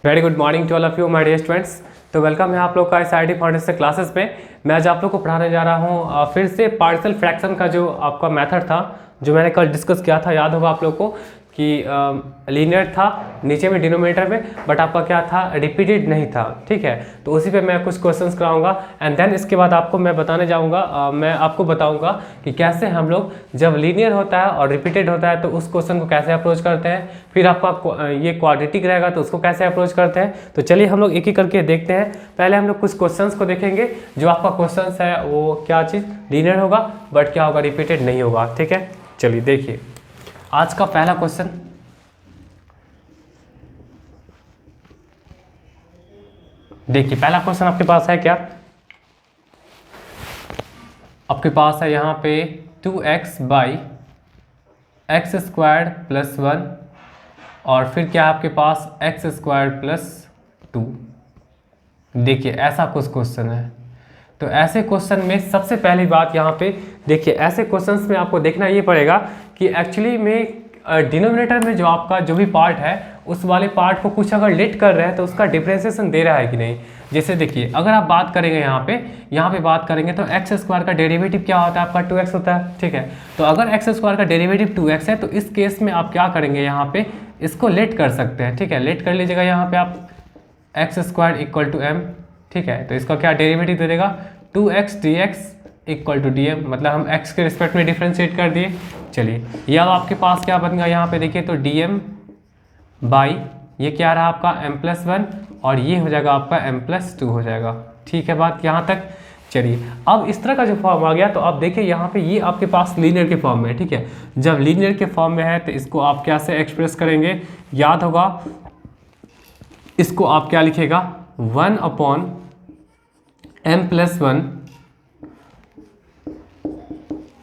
Very good morning to all of you my dear students. तो welcome है आप लोग का SIRT फाउंडेशन क्लासेस में। मैं आज आप लोग को पढ़ाने जा रहा हूँ फिर से पार्शियल फ्रैक्शन का जो आपका मेथड था, जो मैंने कल डिस्कस किया था। याद होगा आप लोग को कि लीनियर था नीचे में डिनोमिनेटर में, बट आपका क्या था, रिपीटेड नहीं था। ठीक है, तो उसी पे मैं कुछ क्वेश्चंस कराऊंगा एंड देन इसके बाद आपको मैं बताने जाऊंगा, मैं आपको बताऊंगा कि कैसे हम लोग जब लीनियर होता है और रिपीटेड होता है तो उस क्वेश्चन को कैसे अप्रोच करते हैं, फिर आपका ये क्वाड्रेटिक रहेगा तो उसको कैसे अप्रोच करते हैं। तो चलिए हम लोग एक एक करके देखते हैं। पहले हम लोग कुछ क्वेश्चंस को देखेंगे। जो आपका क्वेश्चंस है वो क्या चीज़, लीनियर होगा बट क्या होगा, रिपीटेड नहीं होगा। ठीक है, चलिए देखिए आज का पहला क्वेश्चन। देखिए पहला क्वेश्चन आपके पास है क्या, आपके पास है यहाँ पे 2x by x squared plus 1 और फिर क्या आपके पास एक्स स्क्वायर्ड प्लस 2। देखिए ऐसा कुछ क्वेश्चन है। तो ऐसे क्वेश्चन में सबसे पहली बात यहाँ पे देखिए, ऐसे क्वेश्चंस में आपको देखना ये पड़ेगा कि एक्चुअली में डिनोमिनेटर में जो आपका जो भी पार्ट है उस वाले पार्ट को कुछ अगर लेट कर रहा है तो उसका डिफरेंशिएशन दे रहा है कि नहीं। जैसे देखिए अगर आप बात करेंगे यहाँ पे बात करेंगे तो एक्स स्क्वायर का डेरिवेटिव क्या होता है, आपका 2x होता है। ठीक है, तो अगर एक्स स्क्वायर का डेरिवेटिव 2x है तो इस केस में आप क्या करेंगे, यहाँ पे इसको लेट कर सकते हैं। ठीक है, लेट कर लीजिएगा यहाँ पे आप x square equal to m. ठीक है, तो इसका क्या डेरिवेटिव दे देगा, 2x dx equal to dm, मतलब हम x के रिस्पेक्ट में डिफ्रेंशिएट कर दिए। चलिए ये अब आपके पास क्या बन गया, यहाँ पे देखिए तो dm बाई ये क्या रहा आपका m+1 और ये हो जाएगा आपका m+2 हो जाएगा। ठीक है बात यहाँ तक। चलिए अब इस तरह का जो फॉर्म आ गया तो आप देखिए यहाँ पे ये आपके पास लीनियर के फॉर्म में है। ठीक है, जब लीनियर के फॉर्म में है तो इसको आप कैसे एक्सप्रेस करेंगे, याद होगा इसको आप क्या लिखेगा, 1/m+1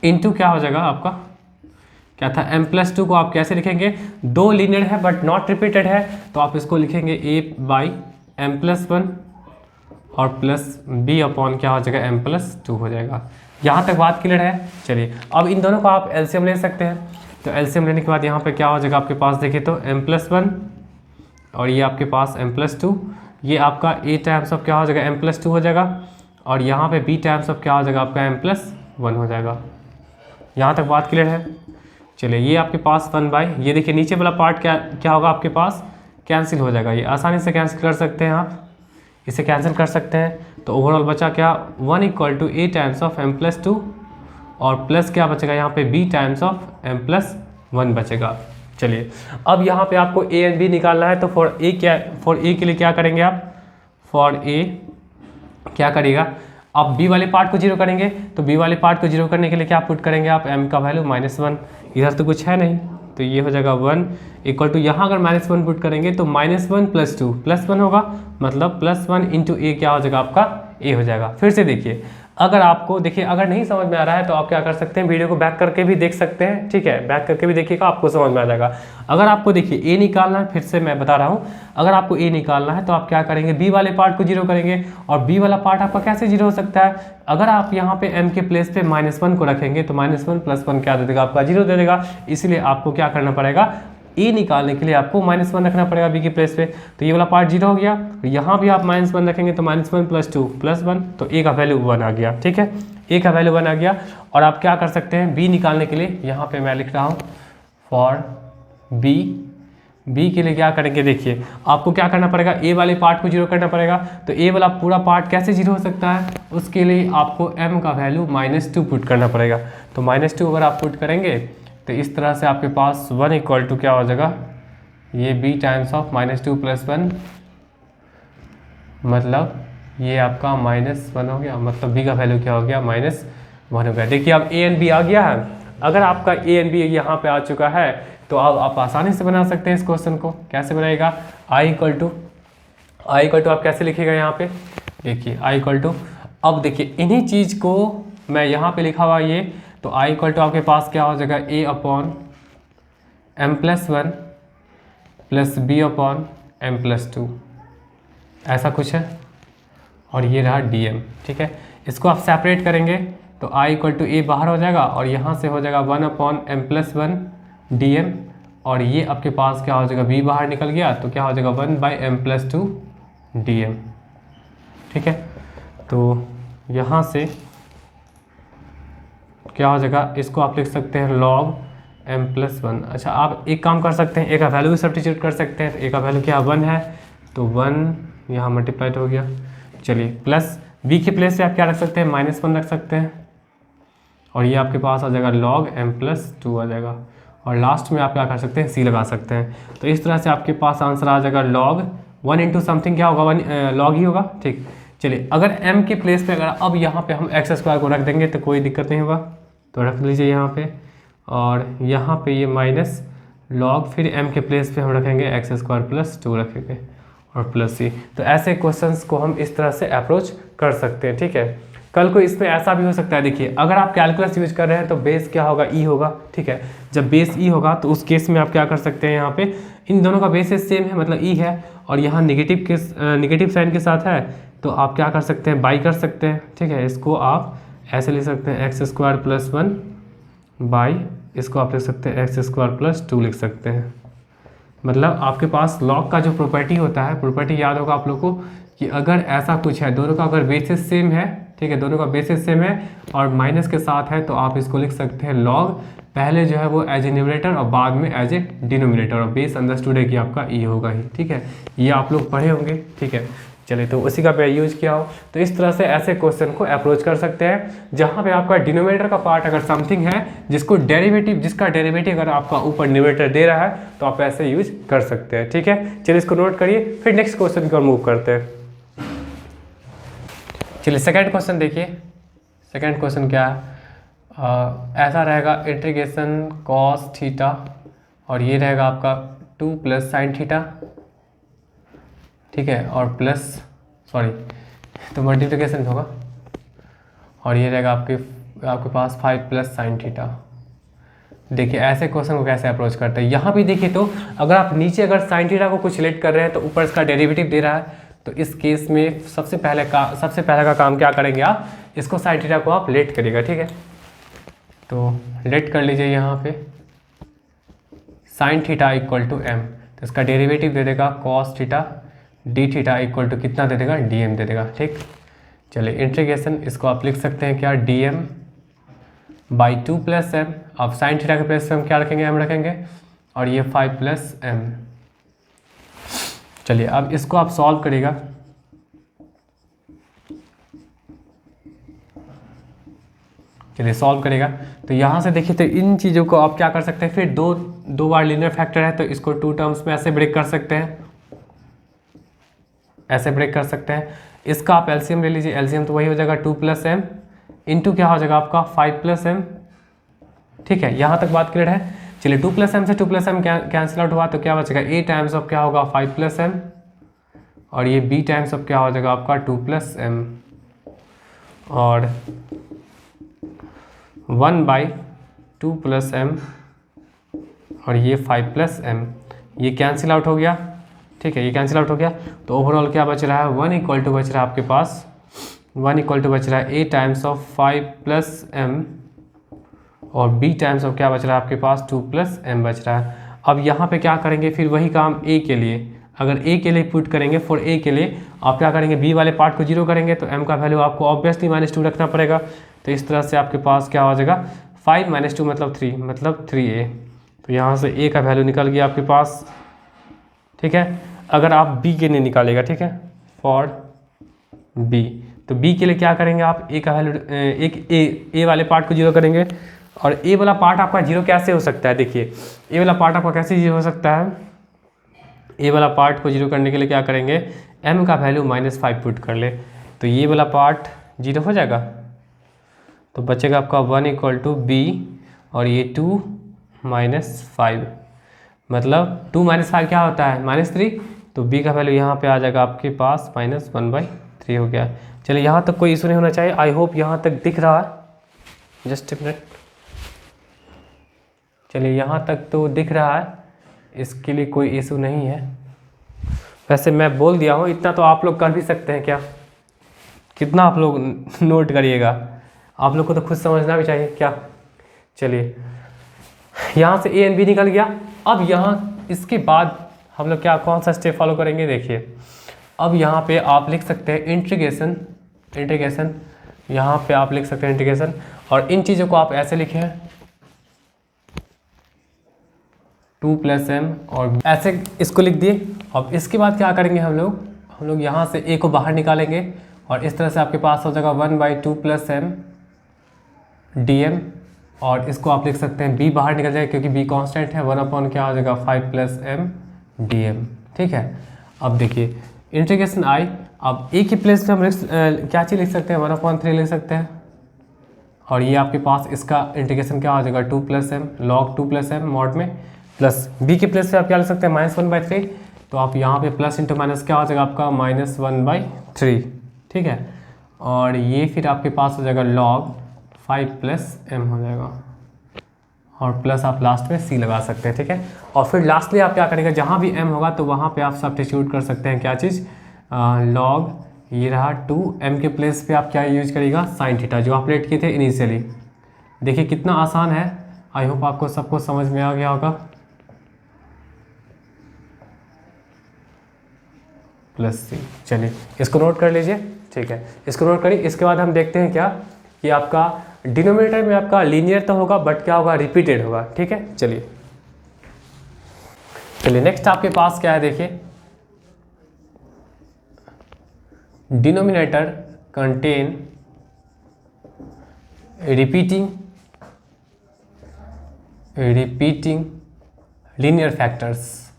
इंटू क्या हो जाएगा आपका, क्या था, m+2 को आप कैसे लिखेंगे, दो लीनियर है बट नॉट रिपीटेड है तो आप इसको लिखेंगे a/m+1 और प्लस b अपॉन क्या हो जाएगा, m+2 हो जाएगा। यहाँ तक बात क्लियर है। चलिए अब इन दोनों को आप एलसीएम ले सकते हैं। तो एलसीएम लेने के बाद यहाँ पे क्या हो जाएगा आपके पास, देखिए तो m+1 और ये आपके पास m+2, ये आपका a टाइम्स ऑफ क्या हो जाएगा, m+2 हो जाएगा और यहाँ पे b टाइम्स ऑफ क्या हो जाएगा आपका m+1 हो जाएगा। यहाँ तक बात क्लियर है। चलिए ये आपके पास 1/, ये देखिए नीचे वाला पार्ट क्या होगा आपके पास, कैंसिल हो जाएगा। ये आसानी से कैंसिल कर सकते हैं, आप इसे कैंसिल कर सकते हैं। तो ओवरऑल बचा क्या, 1 equal to a times of m+2 और प्लस क्या बचेगा यहाँ पे b टाइम्स ऑफ m+1 बचेगा। चलिए अब यहाँ पे आपको a एंड b निकालना है। तो फॉर a के लिए क्या करेंगे आप, फॉर a क्या करेगा, आप b वाले पार्ट को जीरो करेंगे। तो b वाले पार्ट को जीरो करने के लिए क्या पुट करेंगे आप, m का वैल्यू -1, इधर तो कुछ है नहीं तो ये हो जाएगा 1 इक्वल टू, यहाँ अगर -1 पुट करेंगे तो -1 + 2 +1 होगा, मतलब +1 इंटू a क्या हो जाएगा आपका, a हो जाएगा। फिर से देखिए अगर आपको देखिए अगर नहीं समझ में आ रहा है तो आप क्या कर सकते हैं, वीडियो को बैक करके भी देख सकते हैं। ठीक है, बैक करके भी देखिएगा, आपको समझ में आ जाएगा। अगर आपको देखिए a निकालना है, फिर से मैं बता रहा हूँ, अगर आपको a निकालना है तो आप क्या करेंगे, b वाले पार्ट को जीरो करेंगे। और b वाला पार्ट आपका कैसे जीरो हो सकता है, अगर आप यहाँ पे m के प्लेस पे -1 को रखेंगे तो -1 + 1 क्या दे देगा आपका, जीरो दे देगा। इसीलिए आपको क्या करना पड़ेगा, ए निकालने के लिए आपको -1 रखना पड़ेगा बी के प्लेस पे। तो ये वाला पार्ट जीरो हो गया, यहाँ भी आप -1 रखेंगे तो -1 + 2 + 1, तो ए का वैल्यू 1 आ गया। ठीक है, ए का वैल्यू 1 आ गया। और आप क्या कर सकते हैं, बी निकालने के लिए यहाँ पे मैं लिख रहा हूँ फॉर बी के लिए क्या करेंगे, देखिए आपको क्या करना पड़ेगा, ए वाले पार्ट को जीरो करना पड़ेगा। तो ए वाला पूरा पार्ट कैसे जीरो हो सकता है, उसके लिए आपको m का वैल्यू -2 पुट करना पड़ेगा। तो -2 अगर आप पुट करेंगे तो इस तरह से आपके पास 1 इक्वल टू क्या हो जाएगा, ये b टाइम्स ऑफ -2 + 1, मतलब ये आपका -1 हो गया, मतलब b का वैल्यू क्या हो गया, -1 हो गया। देखिए अब a एंड b आ गया है। अगर आपका a एंड b यहाँ पे आ चुका है तो अब आप आसानी से बना सकते हैं इस क्वेश्चन को। कैसे बनाएगा, i इक्वल टू आप कैसे लिखिएगा यहाँ पे, देखिए i इक्वल टू, अब देखिए इन्हीं चीज़ को मैं यहाँ पे लिखा हुआ ये, तो i इक्वल टू आपके पास क्या हो जाएगा, a/m+1 प्लस b/m+2, ऐसा कुछ है। और ये रहा dm। ठीक है, इसको आप सेपरेट करेंगे तो i इक्वल टू a बाहर हो जाएगा और यहाँ से हो जाएगा 1/m+1 dm और ये आपके पास क्या हो जाएगा, b बाहर निकल गया तो क्या हो जाएगा 1/m+2 dm। ठीक है, तो यहाँ से क्या हो जाएगा, इसको आप लिख सकते हैं log m+1। अच्छा, आप एक काम कर सकते हैं, एक का वैल्यू भी सब्स्टिट्यूट कर सकते हैं। तो एक का वैल्यू क्या 1 है, तो 1 यहाँ मल्टीप्लाइड हो गया। चलिए, प्लस b के प्लेस पे आप क्या रख सकते हैं, -1 रख सकते हैं, और ये आपके पास आ जाएगा log m+2 आ जाएगा। और लास्ट में आप क्या कर सकते हैं, c लगा सकते हैं। तो इस तरह से आपके पास आंसर आ जाएगा log 1 इंटू समथिंग क्या होगा, 1 log ही होगा। ठीक, चलिए, अगर m के प्लेस पे अगर अब यहाँ पे हम x² को रख देंगे तो कोई दिक्कत नहीं होगा, तो रख लीजिए यहाँ पे, और यहाँ पे ये माइनस log, फिर m के प्लेस पे हम रखेंगे x² + 2 रखेंगे और प्लस c। तो ऐसे क्वेश्चंस को हम इस तरह से अप्रोच कर सकते हैं। ठीक है, कल को इसमें ऐसा भी हो सकता है, देखिए अगर आप कैलकुलस यूज कर रहे हैं तो बेस क्या होगा, e होगा। ठीक है, जब बेस e होगा तो उस केस में आप क्या कर सकते हैं, यहाँ पे इन दोनों का बेसिस सेम है, मतलब e है, और यहाँ नेगेटिव साइन के साथ है, तो आप क्या कर सकते हैं, बाई कर सकते हैं। ठीक है, इसको आप ऐसे लिख सकते हैं x² + 1 बाई, इसको आप लिख सकते हैं x² + 2 लिख सकते हैं। मतलब आपके पास log का जो प्रॉपर्टी होता है, प्रॉपर्टी याद होगा आप लोग को, कि अगर ऐसा कुछ है, दोनों का अगर बेसिस सेम है, ठीक है, दोनों का बेसिस सेम है और माइनस के साथ है, तो आप इसको लिख सकते हैं log, पहले जो है वो एज ए न्यूमरेटर और बाद में एज ए डिनोमिनेटर, और बेस अंडरस्टूड है कि आपका e होगा ही। ठीक है, ये आप लोग पढ़े होंगे। ठीक है, चलिए, तो उसी का मैं यूज किया हो। तो इस तरह से ऐसे क्वेश्चन को अप्रोच कर सकते हैं, जहाँ पे आपका डिनोमिनेटर का पार्ट अगर समथिंग है जिसका डेरिवेटिव अगर आपका ऊपर न्यूमरेटर दे रहा है, तो आप ऐसे यूज कर सकते हैं। ठीक है, चलिए इसको नोट करिए, फिर नेक्स्ट क्वेश्चन की ओर मूव करते हैं। चलिए, सेकंड क्वेश्चन देखिए। सेकंड क्वेश्चन क्या है, ऐसा रहेगा, इंटीग्रेशन cos थीटा, और ये रहेगा आपका 2 + sin थीटा। ठीक है, और प्लस तो मल्टीप्लिकेशन होगा, और ये रहेगा आपके पास 5 + sin थीटा। देखिए ऐसे क्वेश्चन को कैसे अप्रोच करते हैं। यहाँ भी देखिए, तो अगर आप नीचे अगर sin थीटा को कुछ लेट कर रहे हैं तो ऊपर इसका डेरिवेटिव दे रहा है, तो इस केस में सबसे पहले का काम क्या करेंगे, आप इसको sin थीटा को आप लेट करिएगा। ठीक है, तो लेट कर लीजिए यहाँ पे sin थीटा = m, तो इसका डेरिवेटिव दे देगा cos थीटा d थीटा = कितना दे देगा, dm दे देगा। ठीक, चलिए इंटीग्रेशन, इसको आप लिख सकते हैं क्या, dm/2 + m। अब sin थीटा के प्लेस पे हम क्या रखेंगे, m रखेंगे, और ये 5 + m। चलिए, अब इसको आप सॉल्व करिएगा। चलिए सॉल्व करेगा, तो यहाँ से देखिए, तो इन चीज़ों को आप क्या कर सकते हैं, फिर दो बार लीनियर फैक्टर है तो इसको 2 टर्म्स में ऐसे ब्रेक कर सकते हैं, ऐसे ब्रेक कर सकते हैं। इसका आप एलसीएम ले लीजिए, एलसीएम तो वही हो जाएगा 2 + m इंटू क्या हो जाएगा आपका 5 + m। ठीक है, यहाँ तक बात क्लियर है। चलिए, 2 + m से 2 + m कैंसिल आउट हुआ, तो क्या बचेगा, a टाइम्स ऑफ क्या होगा 5 + m, और ये b टाइम्स ऑफ क्या हो जाएगा आपका 2 + m, और 1/2 + m, और ये 5 + m, ये कैंसिल आउट हो गया। ठीक है, ये कैंसिल आउट हो गया, तो ओवरऑल क्या बच रहा है, 1 = बच रहा है आपके पास, 1 = बच रहा है a टाइम्स ऑफ 5 + m, और b टाइम्स ऑफ क्या बच रहा है आपके पास 2 + m बच रहा है। अब यहाँ पे क्या करेंगे, फिर वही काम a के लिए, अगर a के लिए पुट करेंगे, फॉर a के लिए आप क्या करेंगे, b वाले पार्ट को 0 करेंगे, तो m का वैल्यू आपको ऑब्वियसली -2 रखना पड़ेगा। तो इस तरह से आपके पास क्या हो जाएगा, 5 - 2 मतलब 3, मतलब 3a। तो यहाँ से a का वैल्यू निकल गया आपके पास। ठीक है, अगर आप b के लिए निकालेगा, ठीक है, फॉर b, तो b के लिए क्या करेंगे आप, a का वैल्यू a वाले पार्ट को 0 करेंगे, और a वाला पार्ट आपका 0 कैसे हो सकता है, देखिए a वाला पार्ट आपका कैसे 0 हो सकता है, a वाला पार्ट को 0 करने के लिए क्या करेंगे, m का वैल्यू -5 पुट कर ले, तो ये वाला पार्ट 0 हो जाएगा, तो बचेगा आपका 1 = b, और ये 2 - 5, मतलब 2 - 5 क्या होता है, -3, तो b का वैल्यू यहाँ पे आ जाएगा आपके पास -1/3 हो गया। चलिए, यहाँ तक कोई इशू नहीं होना चाहिए, आई होप यहाँ तक दिख रहा है, जस्ट ए मिनट। चलिए, यहाँ तक तो दिख रहा है, इसके लिए कोई इशू नहीं है। वैसे मैं बोल दिया हूँ, इतना तो आप लोग कर भी सकते हैं क्या, कितना आप लोग नोट करिएगा, आप लोग को तो खुद समझना भी चाहिए क्या। चलिए, यहाँ से ए एंड बी निकल गया। अब यहाँ इसके बाद हम लोग क्या कौन सा स्टेप फॉलो करेंगे, देखिए अब यहाँ पे आप लिख सकते हैं इंटीग्रेशन, यहाँ पे आप लिख सकते हैं इंटीग्रेशन, और इन चीज़ों को आप ऐसे लिखे हैं 2 + m, और ऐसे इसको लिख दिए। अब इसके बाद क्या करेंगे हम लोग यहाँ से a को बाहर निकालेंगे, और इस तरह से आपके पास हो जाएगा 1/2 + m dm, और इसको आप लिख सकते हैं b बाहर निकल जाएगा क्योंकि b कांस्टेंट है, 1/, क्या हो जाएगा 5 + m dm, ठीक है। अब देखिए इंटीग्रेशन आई, अब a की प्लेस पे हम क्या चीज़ लिख सकते हैं, 1/3 लिख सकते हैं, और ये आपके पास इसका इंटीग्रेशन क्या हो जाएगा 2 + m log 2 + m मॉड में, प्लस b के प्लेस पे आप क्या लिख सकते हैं -1/3, तो आप यहाँ पे प्लस इंटू माइनस क्या हो जाएगा आपका -1/3, ठीक है। और ये फिर आपके पास हो जाएगा log 5 + m हो जाएगा, और प्लस आप लास्ट में c लगा सकते हैं, ठीक है। और फिर लास्टली आप क्या करेंगे, जहाँ भी m होगा तो वहाँ पे आप सब्स्टिट्यूट कर सकते हैं क्या चीज़, log ये रहा 2, m के प्लेस पे आप क्या यूज करिएगा sin थीटा, जो आप लेट किए थे इनिशियली। देखिए कितना आसान है, आई होप आपको सबको समझ में आ गया होगा। +c, चलिए इसको नोट कर लीजिए, ठीक है, इसको नोट करिए। इसके बाद हम देखते हैं क्या कि आपका डिनोमिनेटर में आपका लीनियर तो होगा बट क्या होगा, रिपीटेड होगा, ठीक है। चलिए नेक्स्ट आपके पास क्या है, देखिए denominator contain repeating linear factors,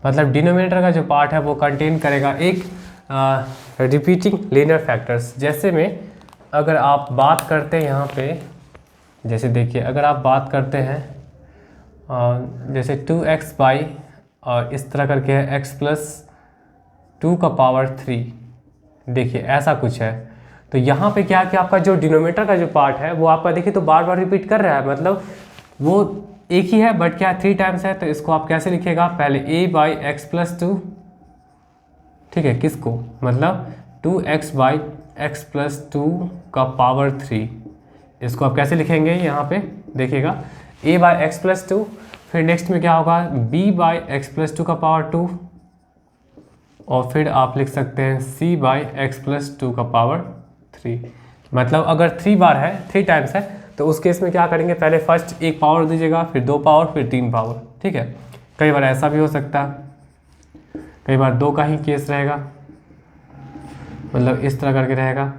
मतलब डिनोमिनेटर का जो पार्ट है वो कंटेन करेगा एक रिपीटिंग लीनियर फैक्टर्स। जैसे में अगर आप बात करते हैं यहाँ पे, जैसे देखिए अगर आप बात करते हैं जैसे 2x/, और इस तरह करके है x + 2⁻3, देखिए ऐसा कुछ है। तो यहाँ पे क्या कि आपका जो डिनोमिनेटर का जो पार्ट है वो आपका देखिए तो बार बार रिपीट कर रहा है, मतलब वो एक ही है बट क्या 3 टाइम्स है। तो इसको आप कैसे लिखिएगा, पहले a/x + 2, ठीक है, किसको मतलब 2x/x + 2⁻3, इसको आप कैसे लिखेंगे, यहाँ पे देखिएगा a/x + 2, फिर नेक्स्ट में क्या होगा b/x + 2⁻2, और फिर आप लिख सकते हैं c/x + 2⁻3। मतलब अगर 3 बार है, 3 टाइम्स है, तो उस केस में क्या करेंगे, पहले फर्स्ट 1 पावर दीजिएगा, फिर 2 पावर, फिर 3 पावर, ठीक है। कई बार ऐसा भी हो सकता है, कई बार 2 का ही केस रहेगा, मतलब इस तरह करके रहेगा।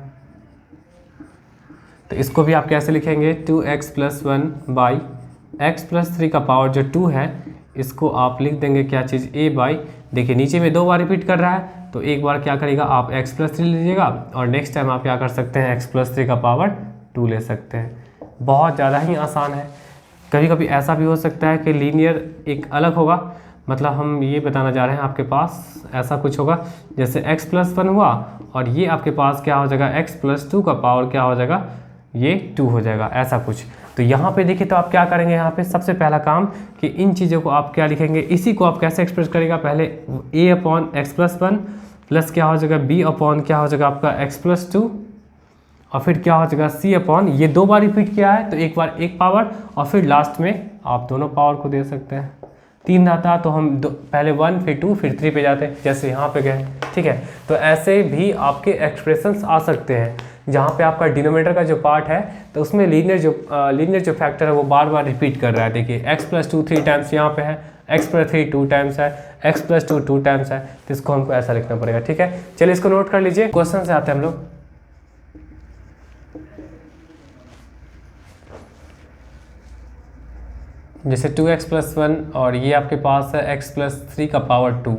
तो इसको भी आप कैसे लिखेंगे, 2x + 1/x + 3 का पावर जो 2 है, इसको आप लिख देंगे क्या चीज़ a/, देखिए नीचे में 2 बार रिपीट कर रहा है, तो एक बार क्या करेगा आप x + 3 लीजिएगा, और नेक्स्ट टाइम आप क्या कर सकते हैं x + 3 का पावर 2 ले सकते हैं। बहुत ज़्यादा ही आसान है। कभी कभी ऐसा भी हो सकता है कि लीनियर एक अलग होगा, मतलब हम ये बताना चाह रहे हैं आपके पास ऐसा कुछ होगा, जैसे x + 1 हुआ, और ये आपके पास क्या हो जाएगा x + 2 का पावर क्या हो जाएगा, ये 2 हो जाएगा, ऐसा कुछ। तो यहाँ पे देखिए तो आप क्या करेंगे, यहाँ पे सबसे पहला काम कि इन चीज़ों को आप क्या लिखेंगे, इसी को आप कैसे एक्सप्रेस करेगा, पहले a/x + 1 प्लस क्या हो जाएगा b/ क्या हो जाएगा आपका x + 2, और फिर क्या हो जाएगा c/, ये 2 बार रिपीट किया है तो एक बार 1 पावर, और फिर लास्ट में आप दोनों पावर को दे सकते हैं। 3 रहता तो हम पहले 1 फिर 2 फिर 3 पे जाते, जैसे यहाँ पे गए, ठीक है। तो ऐसे भी आपके एक्सप्रेशंस आ सकते हैं जहाँ पे आपका डिनोमिनेटर का जो पार्ट है तो उसमें लीनियर जो फैक्टर है वो बार बार रिपीट कर रहा है। देखिए x + 2 3 टाइम्स यहाँ पे है, x + 3 2 टाइम्स है, x + 2 2 टाइम्स है, तो इसको हमको ऐसा लिखना पड़ेगा, ठीक है। चलिए इसको नोट कर लीजिए। क्वेश्चन से आते हैं हम लोग। जैसे 2x + 1 और ये आपके पास है x + 3 का पावर 2।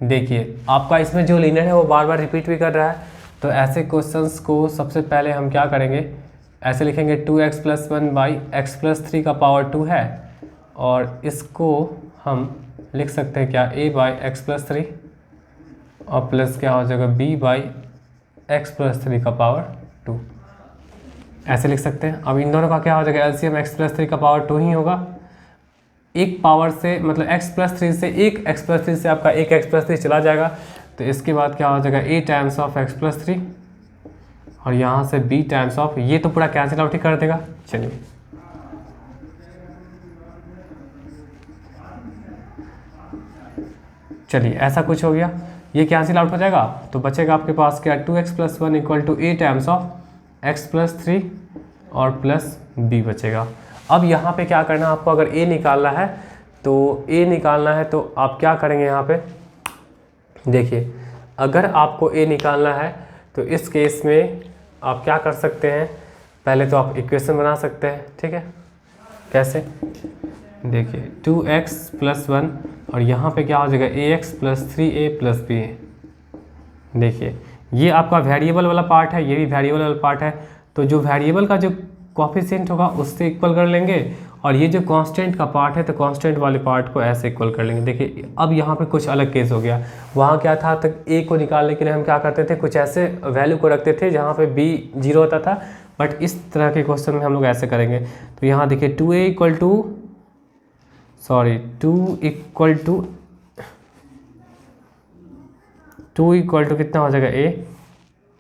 देखिए आपका इसमें जो लीनियर है वो बार बार रिपीट भी कर रहा है, तो ऐसे क्वेश्चंस को सबसे पहले हम क्या करेंगे, ऐसे लिखेंगे 2x + 1/x + 3 का पावर 2 है, और इसको हम लिख सकते हैं क्या a/x + 3, और प्लस क्या हो जाएगा b/x + 3 का पावर 2, ऐसे लिख सकते हैं। अब इन दोनों का क्या हो जाएगा, एलसीएम x + 3 का पावर 2 ही होगा। एक पावर से मतलब x + 3 से एक x + 3 से आपका एक x + 3 चला जाएगा, तो इसके बाद क्या हो जाएगा a टाइम्स ऑफ x + 3, और यहाँ से b टाइम्स ऑफ, ये तो पूरा कैंसिल आउट ही कर देगा। चलिए ऐसा कुछ हो गया, ये कैंसिल आउट हो जाएगा तो बचेगा आपके पास क्या, 2x + 1 = a times of x + 3 और प्लस b बचेगा। अब यहाँ पे क्या करना है आपको, अगर a निकालना है तो आप क्या करेंगे यहाँ पे, देखिए अगर आपको a निकालना है तो इस केस में आप क्या कर सकते हैं, पहले तो आप इक्वेशन बना सकते हैं, ठीक है। कैसे, देखिए 2x + 1 और यहाँ पे क्या हो जाएगा, ax + 3a + b। देखिए ये आपका वेरिएबल वाला पार्ट है, ये भी वेरिएबल वाला पार्ट है, तो जो वेरिएबल का जो कोफिशिएंट होगा उससे इक्वल कर लेंगे, और ये जो कांस्टेंट का पार्ट है तो कांस्टेंट वाले पार्ट को ऐसे इक्वल कर लेंगे। देखिए अब यहाँ पे कुछ अलग केस हो गया, वहाँ क्या था, तक a को निकालने के लिए हम क्या करते थे, कुछ ऐसे वैल्यू को रखते थे जहाँ पे b 0 होता था, बट इस तरह के क्वेश्चन में हम लोग ऐसे करेंगे। तो यहाँ देखिए 2 इक्वल टू कितना हो जाएगा a,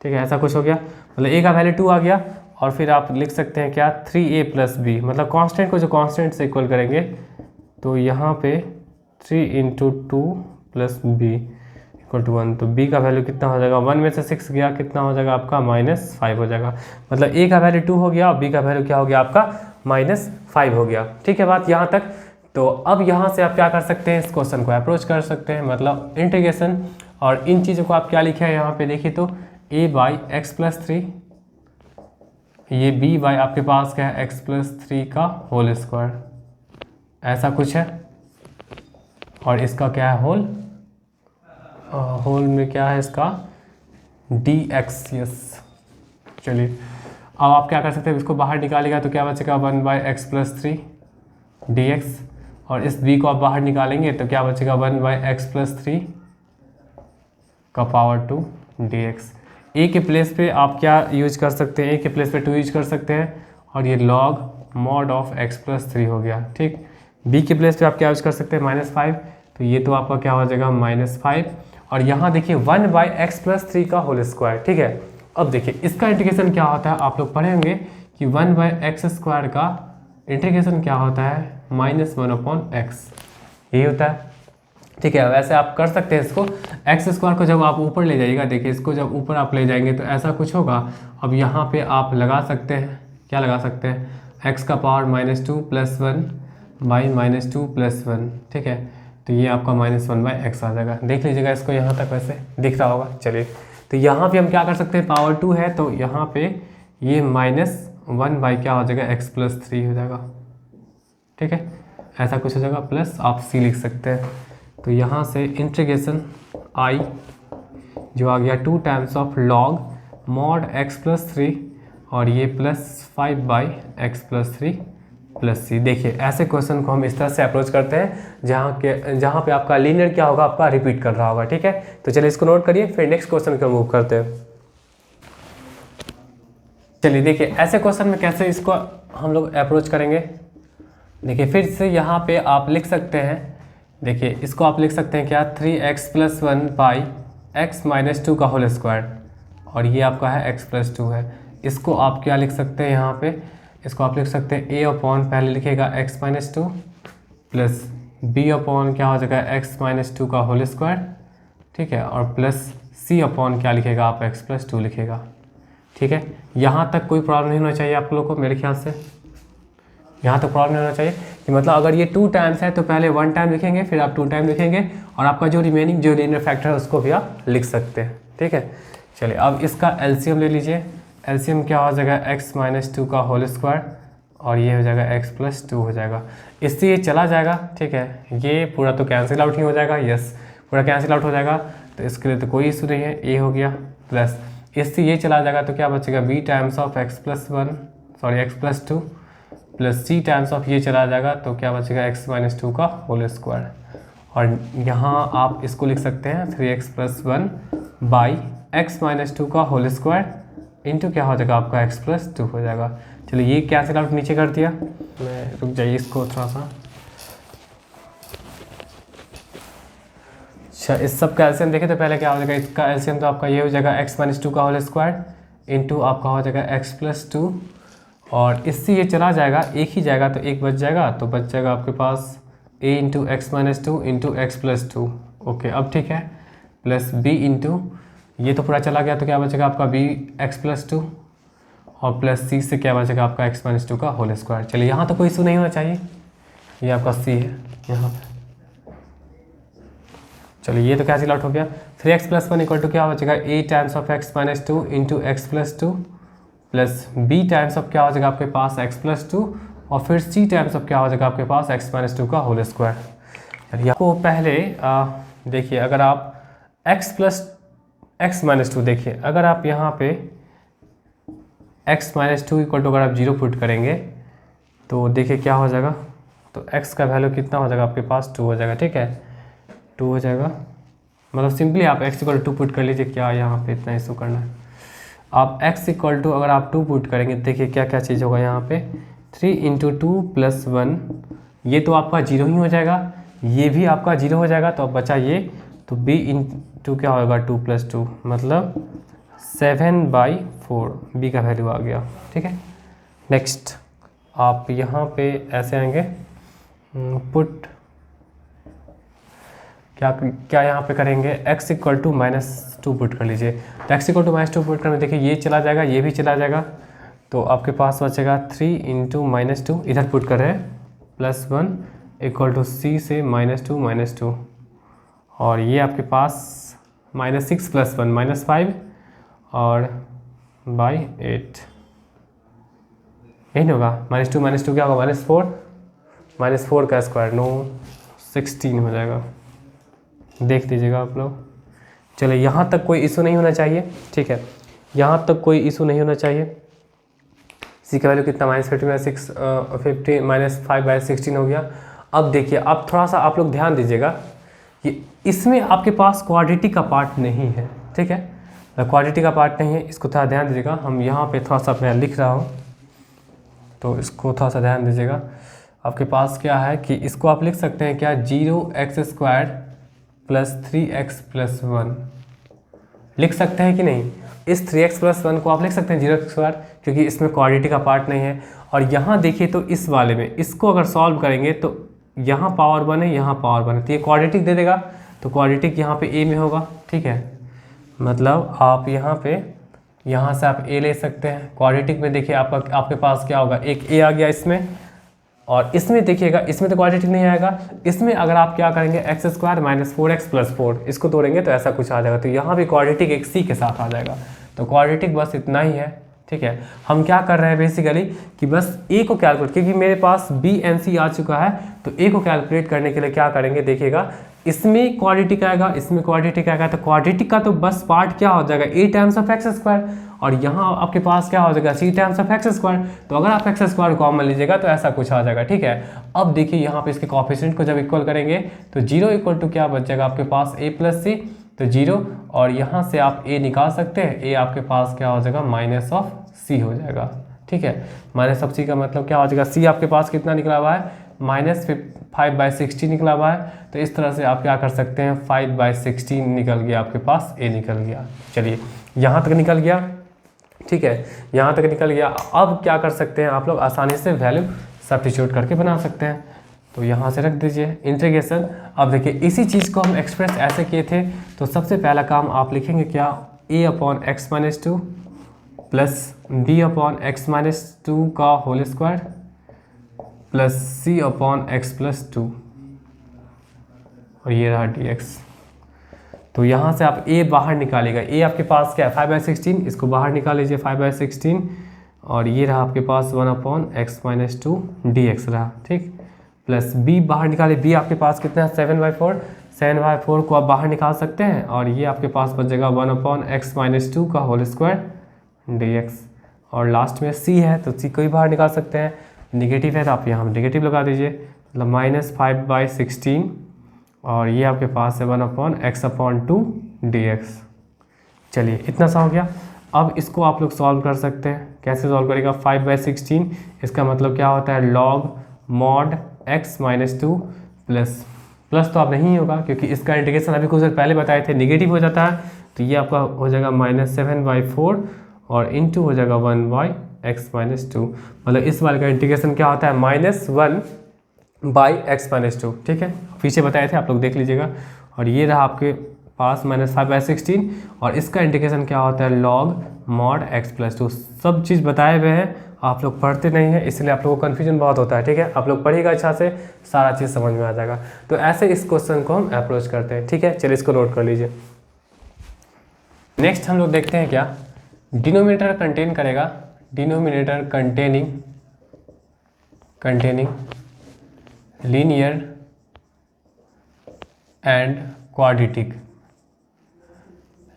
ठीक है, ऐसा कुछ हो गया, मतलब a का वैल्यू 2 आ गया, और फिर आप लिख सकते हैं क्या, 3a + b, मतलब कांस्टेंट को जो कांस्टेंट से इक्वल करेंगे तो यहाँ पे 3 × 2 + b = 1, तो b का वैल्यू कितना हो जाएगा, 1 में से 6 गया, कितना हो जाएगा आपका, -5 हो जाएगा। मतलब a का वैल्यू 2 हो गया और b का वैल्यू क्या हो गया आपका, -5 हो गया। ठीक है बात यहाँ तक। तो अब यहाँ से आप क्या कर सकते हैं, इस क्वेश्चन को अप्रोच कर सकते हैं, मतलब इंटीग्रेशन, और इन चीज़ों को आप क्या लिखे हैं यहाँ पे देखिए, तो a/x + 3, ये b/ आपके पास क्या है, x + 3 का होल स्क्वायर, ऐसा कुछ है, और इसका क्या है होल में क्या है इसका dx, यस। चलिए अब आप क्या कर सकते हैं, इसको बाहर निकालेगा तो क्या बचेगा, 1/x + 3 dx, और इस b को आप बाहर निकालेंगे तो क्या बचेगा, 1/x + 3 का पावर 2 dx। a के प्लेस पे आप क्या यूज कर सकते हैं, a के प्लेस पे 2 यूज कर सकते हैं, और ये log mod of x + 3 हो गया, ठीक। b के प्लेस पे आप क्या यूज कर सकते हैं, -5, तो ये तो आपका क्या हो जाएगा, -5, और यहाँ देखिए 1/x + 3 का होल स्क्वायर, ठीक है। अब देखिए इसका इंटीग्रेशन क्या होता है, आप लोग पढ़े होंगे कि 1/x² का इंटीग्रेशन क्या होता है, -1/x, यही होता है, ठीक है। वैसे आप कर सकते हैं इसको, x² को जब आप ऊपर ले जाइएगा, देखिए इसको जब ऊपर आप ले जाएंगे तो ऐसा कुछ होगा। अब यहाँ पे आप लगा सकते हैं, क्या लगा सकते हैं, x का पावर -2 + 1/-2 + 1, ठीक है, तो ये आपका -1/x आ जाएगा। देख लीजिएगा इसको, यहाँ तक वैसे दिख रहा होगा। चलिए तो यहाँ पे हम क्या कर सकते हैं, पावर 2 है तो यहाँ पे ये -1/ क्या हो जाएगा, x + 3 हो जाएगा, ठीक है, ऐसा कुछ हो जाएगा, प्लस आप c लिख सकते हैं। तो यहाँ से इंटीग्रेशन i जो आ गया 2 times of log mod x + 3, और ये +5/x + 3 + c। देखिए ऐसे क्वेश्चन को हम इस तरह से अप्रोच करते हैं जहाँ पे आपका लीनियर क्या होगा, आपका रिपीट कर रहा होगा, ठीक है। तो चलिए इसको नोट करिए, फिर नेक्स्ट क्वेश्चन को मूव करते हैं। चलिए देखिए ऐसे क्वेश्चन में कैसे इसको हम लोग अप्रोच करेंगे। देखिए फिर से यहाँ पे आप लिख सकते हैं, देखिए इसको आप लिख सकते हैं क्या, 3x + 1/x - 2 का होल स्क्वायर, और ये आपका है x + 2 है। इसको आप क्या लिख सकते हैं, यहाँ पे इसको आप लिख सकते हैं a/, पहले लिखेगा x - 2 प्लस b/ क्या हो जाएगा, x - 2 का होल स्क्वायर, ठीक है, और प्लस c/ क्या लिखेगा आप, x + 2 लिखेगा, ठीक है। यहाँ तक कोई प्रॉब्लम नहीं होना चाहिए आप लोगों को, मेरे ख्याल से यहाँ तक प्रॉब्लम नहीं होना चाहिए कि मतलब अगर ये 2 टाइम्स है तो पहले 1 टाइम लिखेंगे, फिर आप 2 टाइम लिखेंगे, और आपका जो रिमेनिंग जो लीनियर फैक्टर है उसको भी आप लिख सकते हैं, ठीक है। चलिए अब इसका एलसीएम ले लीजिए, एलसीएम क्या हो जाएगा, x - 2 का होल स्क्वायर, और ये हो जाएगा x + 2 हो जाएगा, इससे ये चला जाएगा, ठीक है, ये पूरा तो कैंसिल आउट ही हो जाएगा, यस पूरा कैंसिल आउट हो जाएगा, तो इसके लिए तो कोई इशू नहीं है, a हो गया, प्लस इससे ये चला जाएगा तो क्या बचेगा, b times of x + 2 plus c times of ये चला जाएगा तो क्या बचेगा, x - 2 का होल स्क्वायर, और यहाँ आप इसको लिख सकते हैं 3x + 1/x - 2 का होल स्क्वायर इंटू क्या हो जाएगा आपका x + 2 हो जाएगा। चलिए ये कैंसिल आउट नीचे कर दिया, मैं रुक जाइए इसको थोड़ा सा, अच्छा इस सब का एलसीएम देखें तो पहले क्या हो जाएगा, इसका एलसीएम तो आपका ये हो जाएगा x - 2 का होल स्क्वायर इंटू आपका हो जाएगा x+2, और इससे ये चला जाएगा, एक ही जाएगा तो एक बच जाएगा, तो बच जाएगा आपके पास a into x-2 into x+2। Okay, अब ठीक है, प्लस b इंटू ये तो पूरा चला गया, तो क्या बचेगा आपका b x+2, और प्लस c से क्या बचेगा आपका x-2 का होल स्क्वायर। चलिए यहाँ तो कोई इशू नहीं होना चाहिए, ये आपका c है यहाँ पे। चलिए ये तो कैंसिल आउट हो गया। 3x+1 इक्वल टू क्या बचेगा, a times of x-2 into x+2 plus b times of क्या हो जाएगा आपके पास x+2, और फिर c टाइम्स ऑफ क्या हो जाएगा आपके पास x-2 का होल स्क्वायर। चलिए आपको पहले देखिए, अगर आप x+2 देखिए, अगर आप यहाँ पे x-2 इक्वल टू अगर आप 0 पुट करेंगे तो देखिए क्या हो जाएगा, तो x का वैल्यू कितना हो जाएगा आपके पास, 2 हो जाएगा। ठीक है, 2 हो जाएगा, मतलब सिंपली आप x इक्वल टू 2 पुट कर लीजिए, क्या यहाँ पे इतना इशू करना है। आप x इक्वल टू अगर आप 2 पुट करेंगे, देखिए क्या क्या चीज़ होगा यहाँ पे, 3 इंटू 2 प्लस 1, ये तो आपका 0 ही हो जाएगा, ये भी आपका 0 हो जाएगा, तो अब बचा ये, तो b इंटू क्या होगा 2 + 2 मतलब 7/4, b का वैल्यू आ गया। ठीक है, नेक्स्ट आप यहाँ पे ऐसे आएंगे, पुट क्या यहाँ पे करेंगे, x इक्वल टू -2 पुट कर लीजिए। तो x इक्वल टू -2 पुट करने देखिए ये चला जाएगा, ये भी चला जाएगा, तो आपके पास बचेगा 3 इंटू -2, इधर पुट कर रहे हैं, +1 इक्वल टू c से -2 और ये आपके पास -6 + 1 -5 और /8, यही होगा, -2 क्या होगा, -4 का स्क्वायर 9 16 हो जाएगा, देख लीजिएगा आप लोग। चलिए यहाँ तक कोई इशू नहीं होना चाहिए। ठीक है, यहाँ तक कोई इशू नहीं होना चाहिए। सी का वैल्यू कितना, -5/16 हो गया। अब देखिए, अब थोड़ा सा आप लोग ध्यान दीजिएगा कि इसमें आपके पास क्वाड्रेटिक का पार्ट नहीं है। ठीक है, क्वाड्रेटिक का पार्ट नहीं है, इसको थोड़ा ध्यान दीजिएगा। हम यहाँ पे थोड़ा सा मैं लिख रहा हूँ, तो इसको थोड़ा सा ध्यान दीजिएगा। आपके पास क्या है कि इसको आप लिख सकते हैं क्या, 0x² + 3x + 1 लिख सकते हैं कि नहीं। इस 3x + 1 को आप लिख सकते हैं 0x², क्योंकि इसमें क्वाड्रेटिक का पार्ट नहीं है। और यहाँ देखिए तो इस वाले में इसको अगर सॉल्व करेंगे तो यहाँ पावर 1 है, यहाँ पावर 1 है, तो ये क्वाड्रेटिक दे देगा, तो क्वाड्रेटिक यहाँ पे a में होगा। ठीक है, मतलब आप यहाँ पे यहाँ से आप a ले सकते हैं। क्वाड्रेटिक में देखिए आपके पास क्या होगा, एक a आ गया इसमें, और इसमें देखिएगा इसमें तो क्वाड्रेटिक नहीं आएगा। इसमें अगर आप क्या करेंगे, x² - 4x + 4 इसको तोड़ेंगे तो ऐसा कुछ आ जाएगा, तो यहाँ भी क्वाड्रेटिक एक c के साथ आ जाएगा। तो क्वाड्रेटिक बस इतना ही है। ठीक है, हम क्या कर रहे हैं बेसिकली कि बस a को कैलकुलेट, क्योंकि मेरे पास b and c आ चुका है, तो a को कैलकुलेट करने के लिए क्या करेंगे, देखिएगा इसमें क्वाड्रेटिक आएगा, इसमें क्वाड्रेटिक आएगा, तो क्वाड्रेटिक का तो बस पार्ट क्या हो जाएगा, a टाइम्स ऑफ x², और यहाँ आपके पास क्या हो जाएगा, c टाइम्स ऑफ x²। तो अगर आप x² कॉमन लीजिएगा तो ऐसा कुछ आ जाएगा। ठीक है, अब देखिए यहाँ पे इसके कोएफिशिएंट को जब इक्वल करेंगे तो 0 इक्वल टू क्या बच जाएगा आपके पास, a + c, तो 0, और यहाँ से आप a निकाल सकते हैं, a आपके पास क्या हो जाएगा, -c हो जाएगा। ठीक है, -c का मतलब क्या हो जाएगा, c आपके पास कितना निकला हुआ है, -5/16 निकला हुआ है। तो इस तरह से आप क्या कर सकते हैं, 5/16 निकल गया आपके पास, a निकल गया। चलिए यहाँ तक निकल गया। ठीक है, यहाँ तक निकल गया। अब क्या कर सकते हैं आप लोग, आसानी से वैल्यू सब्स्टिट्यूट करके बना सकते हैं। तो यहाँ से रख दीजिए इंटीग्रेशन। अब देखिए इसी चीज़ को हम एक्सप्रेस ऐसे किए थे, तो सबसे पहला काम आप लिखेंगे क्या, a/x-2 प्लस b/x-2 का होल स्क्वायर प्लस c/x+2, और ये रहा dx। तो यहाँ से आप a बाहर निकालेगा, a आपके पास क्या है, 5/16, इसको बाहर निकाल लीजिए 5/16, और ये रहा आपके पास 1/x-2 dx रहा। ठीक, प्लस b बाहर निकाले, b आपके पास कितना है, 7/4, 7/4 को आप बाहर निकाल सकते हैं, और ये आपके पास बच जाएगा 1/x-2 का होल स्क्वायर dx, और लास्ट में c है तो c को ही बाहर निकाल सकते हैं। निगेटिव है तो आप यहाँ निगेटिव लगा दीजिए, मतलब -5/16, और ये आपके पास है 1/x/2 dx। चलिए इतना सा हो गया। अब इसको आप लोग सॉल्व कर सकते हैं। कैसे सॉल्व करेगा, 5/16, इसका मतलब क्या होता है, log mod x-2 प्लस तो आप नहीं होगा, क्योंकि इसका इंटीग्रेशन अभी कुछ देर पहले बताए थे, निगेटिव हो जाता है, तो ये आपका हो जाएगा -7/4, और इंटू हो जाएगा 1/x-2। मतलब इस वाले का इंटीग्रेशन क्या होता है, -1/x-2। ठीक है, पीछे बताए थे, आप लोग देख लीजिएगा। और ये रहा आपके पास -5/16 और इसका इंटीग्रेशन क्या होता है, log mod x+2। सब चीज़ बताए हुए हैं, आप लोग पढ़ते नहीं हैं इसलिए आप लोगों को कन्फ्यूजन बहुत होता है। ठीक है, आप लोग पढ़िएगा अच्छा से, सारा चीज़ समझ में आ जाएगा। तो ऐसे इस क्वेश्चन को हम अप्रोच करते हैं। ठीक है, चलिए इसको नोट कर लीजिए। नेक्स्ट हम लोग देखते हैं क्या, डिनोमिनेटर कंटेन करेगा, denominator containing linear and quadratic,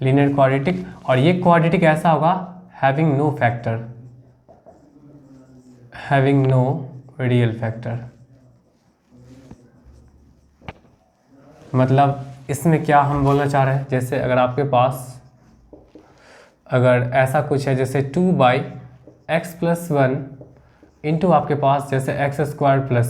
linear quadratic. और ये क्वाड्रेटिक ऐसा होगा having no factor, having no real factor. मतलब इसमें क्या हम बोलना चाह रहे हैं, जैसे अगर आपके पास अगर ऐसा कुछ है जैसे 2/x+1 इंटू आपके पास जैसे x² +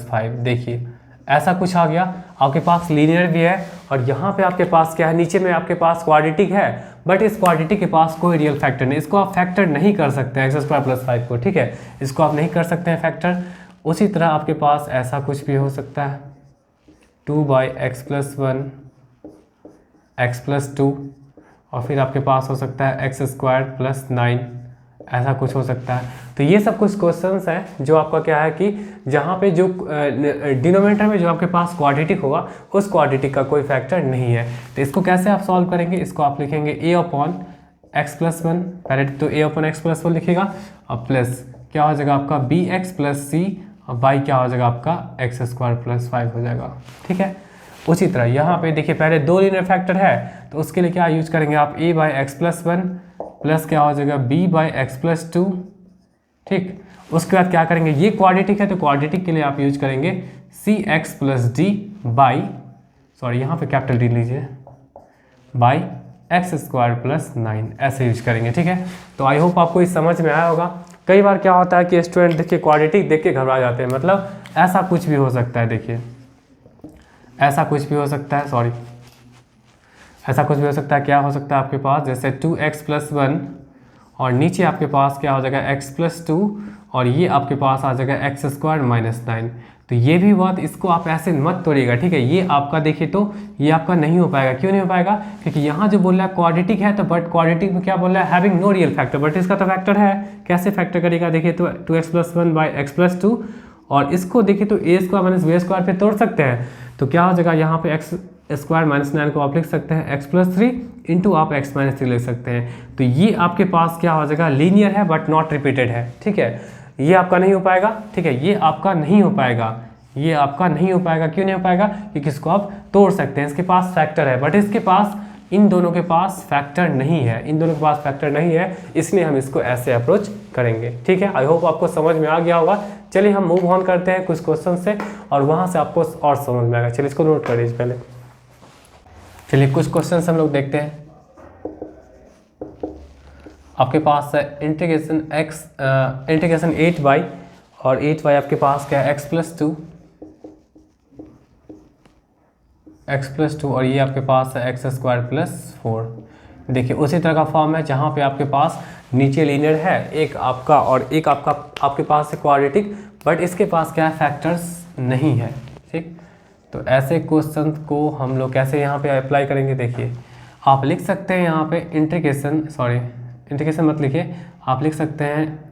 5, देखिए ऐसा कुछ आ गया, आपके पास लीनियर भी है और यहाँ पे आपके पास क्या है, नीचे में आपके पास क्वाड्रेटिक है, बट इस क्वाड्रेटिक के पास कोई रियल फैक्टर नहीं, इसको आप फैक्टर नहीं कर सकते हैं x² + 5 को। ठीक है, इसको आप नहीं कर सकते हैं फैक्टर। उसी तरह आपके पास ऐसा कुछ भी हो सकता है 2/x+1 x+2 और फिर आपके पास हो सकता है x² + 9, ऐसा कुछ हो सकता है। तो ये सब कुछ क्वेश्चंस हैं जो आपका क्या है कि जहाँ पे जो डिनोमिनेटर में जो आपके पास क्वाड्रेटिक होगा उस क्वाड्रेटिक का कोई फैक्टर नहीं है। तो इसको कैसे आप सॉल्व करेंगे, इसको आप लिखेंगे a/x+1, पहले तो a/x+1 लिखिएगा और प्लस क्या हो जाएगा आपका bx + c और बाई क्या हो जाएगा आपका x² + 5 हो जाएगा। ठीक है, उसी तरह यहाँ पे देखिए पहले 2 लीनियर फैक्टर है तो उसके लिए क्या यूज करेंगे आप, a/x+1 प्लस क्या हो जाएगा b/x+2। ठीक, उसके बाद क्या करेंगे, ये क्वाड्रेटिक है तो क्वाड्रेटिक के लिए आप यूज करेंगे cx + d बाई, सॉरी यहाँ पे कैपिटल डी लीजिए, बाई x² + 9, ऐसे यूज करेंगे। ठीक है, तो आई होप आपको इस समझ में आया होगा। कई बार क्या होता है कि स्टूडेंट देखिए क्वाड्रेटिक देख के घबरा जाते हैं, मतलब ऐसा कुछ भी हो सकता है, देखिए ऐसा कुछ भी हो सकता है, सॉरी ऐसा कुछ भी हो सकता है। क्या हो सकता है आपके पास जैसे 2x+1 और नीचे आपके पास क्या हो जाएगा x+2 और ये आपके पास आ जाएगा x² - 9। तो ये भी बात, इसको आप ऐसे मत तोड़िएगा। ठीक है, ये आपका देखिए तो ये आपका नहीं हो पाएगा। क्यों नहीं हो पाएगा, क्योंकि यहाँ जो बोल रहा है क्वाड्रेटिक है, तो बट क्वाड्रेटिक में क्या बोल रहा है, having no real factor, but इसका तो फैक्टर है। कैसे फैक्टर करेगा, देखिए तो 2x+1/x+2 और इसको देखिए तो a² - b² पे तोड़ सकते हैं। तो क्या हो जाएगा यहाँ पे x² - 9 को आप लिख सकते हैं x+3 इंटू आप x-3 लिख सकते हैं। तो ये आपके पास क्या हो जाएगा, लीनियर है बट नॉट रिपीटेड है। ठीक है, ये आपका नहीं हो पाएगा। ठीक है, ये आपका नहीं हो पाएगा, ये आपका नहीं हो पाएगा। क्यों नहीं हो पाएगा, क्योंकि इसको आप तोड़ सकते हैं, इसके पास फैक्टर है, बट इसके पास, इन दोनों के पास फैक्टर नहीं है, इन दोनों के पास फैक्टर नहीं है, इसलिए हम इसको ऐसे अप्रोच करेंगे। ठीक है, आई होप आपको समझ में आ गया होगा। चलिए हम मूव ऑन करते हैं कुछ क्वेश्चन से और वहाँ से आपको और समझ में आएगा। चलिए इसको नोट कर लीजिए पहले। चलिए कुछ क्वेश्चन हम लोग देखते हैं। आपके पास है इंटीग्रेशन 8y और 8y आपके पास क्या है x+2 और ये आपके पास है x² + 4। देखिए उसी तरह का फॉर्म है जहाँ पे आपके पास नीचे लीनियर है एक आपका और एक आपका आपके पास है क्वाड्रेटिक, बट इसके पास क्या है, फैक्टर्स नहीं है। ठीक, तो ऐसे क्वेश्चन को हम लोग कैसे यहाँ पे अप्लाई करेंगे, देखिए आप लिख सकते हैं यहाँ पे इंटीग्रेशन मत लिखिए, आप लिख सकते हैं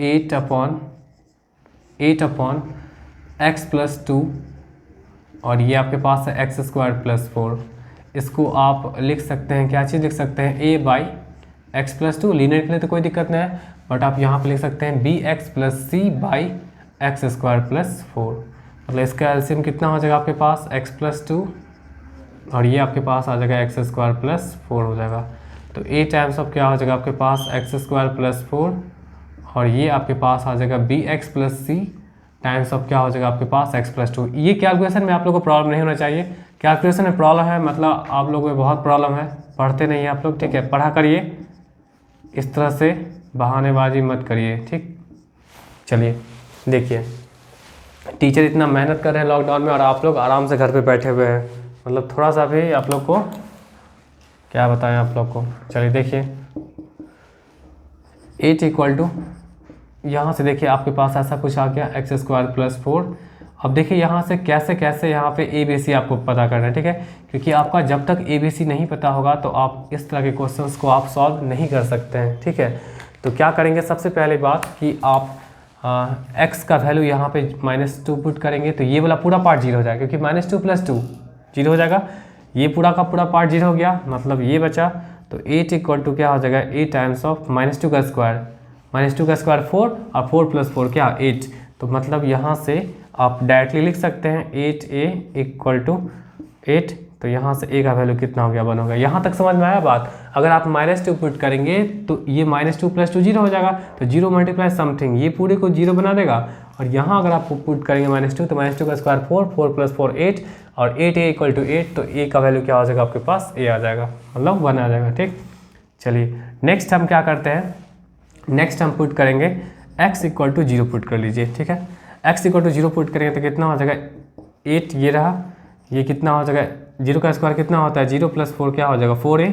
8/x+2 और ये आपके पास है x² + 4। इसको आप लिख सकते हैं, क्या चीज़ लिख सकते हैं, a/x+2, लीनियर के लिए तो कोई दिक्कत नहीं है, बट आप यहाँ पे लिख सकते हैं bx + c/x² + 4। मतलब इसका एलसीएम कितना हो जाएगा आपके पास, x+2 और ये आपके पास आ जाएगा x² + 4 हो जाएगा। तो a टाइम्स ऑफ क्या हो जाएगा आपके पास x² + 4 और ये आपके पास आ जाएगा bx + c टाइम्स ऑफ क्या हो जाएगा आपके पास x+2। ये कैलकुलेशन में आप लोगों को प्रॉब्लम नहीं होना चाहिए, कैलकुलेशन में प्रॉब्लम है मतलब आप लोगों में बहुत प्रॉब्लम है, पढ़ते नहीं हैं आप लोग। ठीक है, पढ़ा करिए, इस तरह से बहानेबाजी मत करिए। ठीक, चलिए देखिए टीचर इतना मेहनत कर रहे हैं लॉकडाउन में और आप लोग आराम से घर पे बैठे हुए हैं, मतलब थोड़ा सा भी आप लोग को क्या बताएं आप लोग को। चलिए देखिए 8 इक्वल टू, यहाँ से देखिए आपके पास ऐसा कुछ आ गया एक्स स्क्वायर प्लस 4। अब देखिए यहाँ से कैसे कैसे यहाँ पे ए बी सी आपको पता करना है, ठीक है, क्योंकि आपका जब तक ए बी सी नहीं पता होगा तो आप इस तरह के क्वेश्चंस को आप सॉल्व नहीं कर सकते हैं, ठीक है। तो क्या करेंगे, सबसे पहले बात कि आप एक्स का वैल्यू यहाँ पे -2 पुट करेंगे तो ये वाला पूरा पार्ट 0 हो जाएगा, क्योंकि -2 + 2 0 हो जाएगा, ये पूरा का पूरा पार्ट 0 हो गया, मतलब ये बचा। तो 8 इक्वल टू क्या हो जाएगा, 8 टाइम्स ऑफ -2 का स्क्वायर, -2 का स्क्वायर 4 और 4 + 4 क्या 8। तो मतलब यहाँ से आप डायरेक्टली लिख सकते हैं 8a इक्वल टू 8। तो यहाँ से a का वैल्यू कितना हो गया, 1 हो गया। यहाँ तक समझ में आया बात। अगर आप -2 पुट करेंगे तो ये -2 + 2 0 हो जाएगा, तो 0 × समथिंग ये पूरे को 0 बना देगा। और यहाँ अगर आप पुट करेंगे -2 तो -2 का स्क्वायर 4, 4 + 4 8 और 8a इक्वल टू 8। तो a का वैल्यू क्या हो जाएगा आपके पास, a आ जाएगा, मतलब 1 आ जाएगा, ठीक। चलिए नेक्स्ट हम क्या करते हैं, नेक्स्ट हम पुट करेंगे x इक्वल टू 0 पुट कर लीजिए, ठीक है। x इक्वल टू 0 पुट करेंगे तो कितना हो जाएगा 8, ये रहा, ये कितना हो जाएगा 0 का स्क्वायर कितना होता है 0 + 4 क्या हो जाएगा 4a,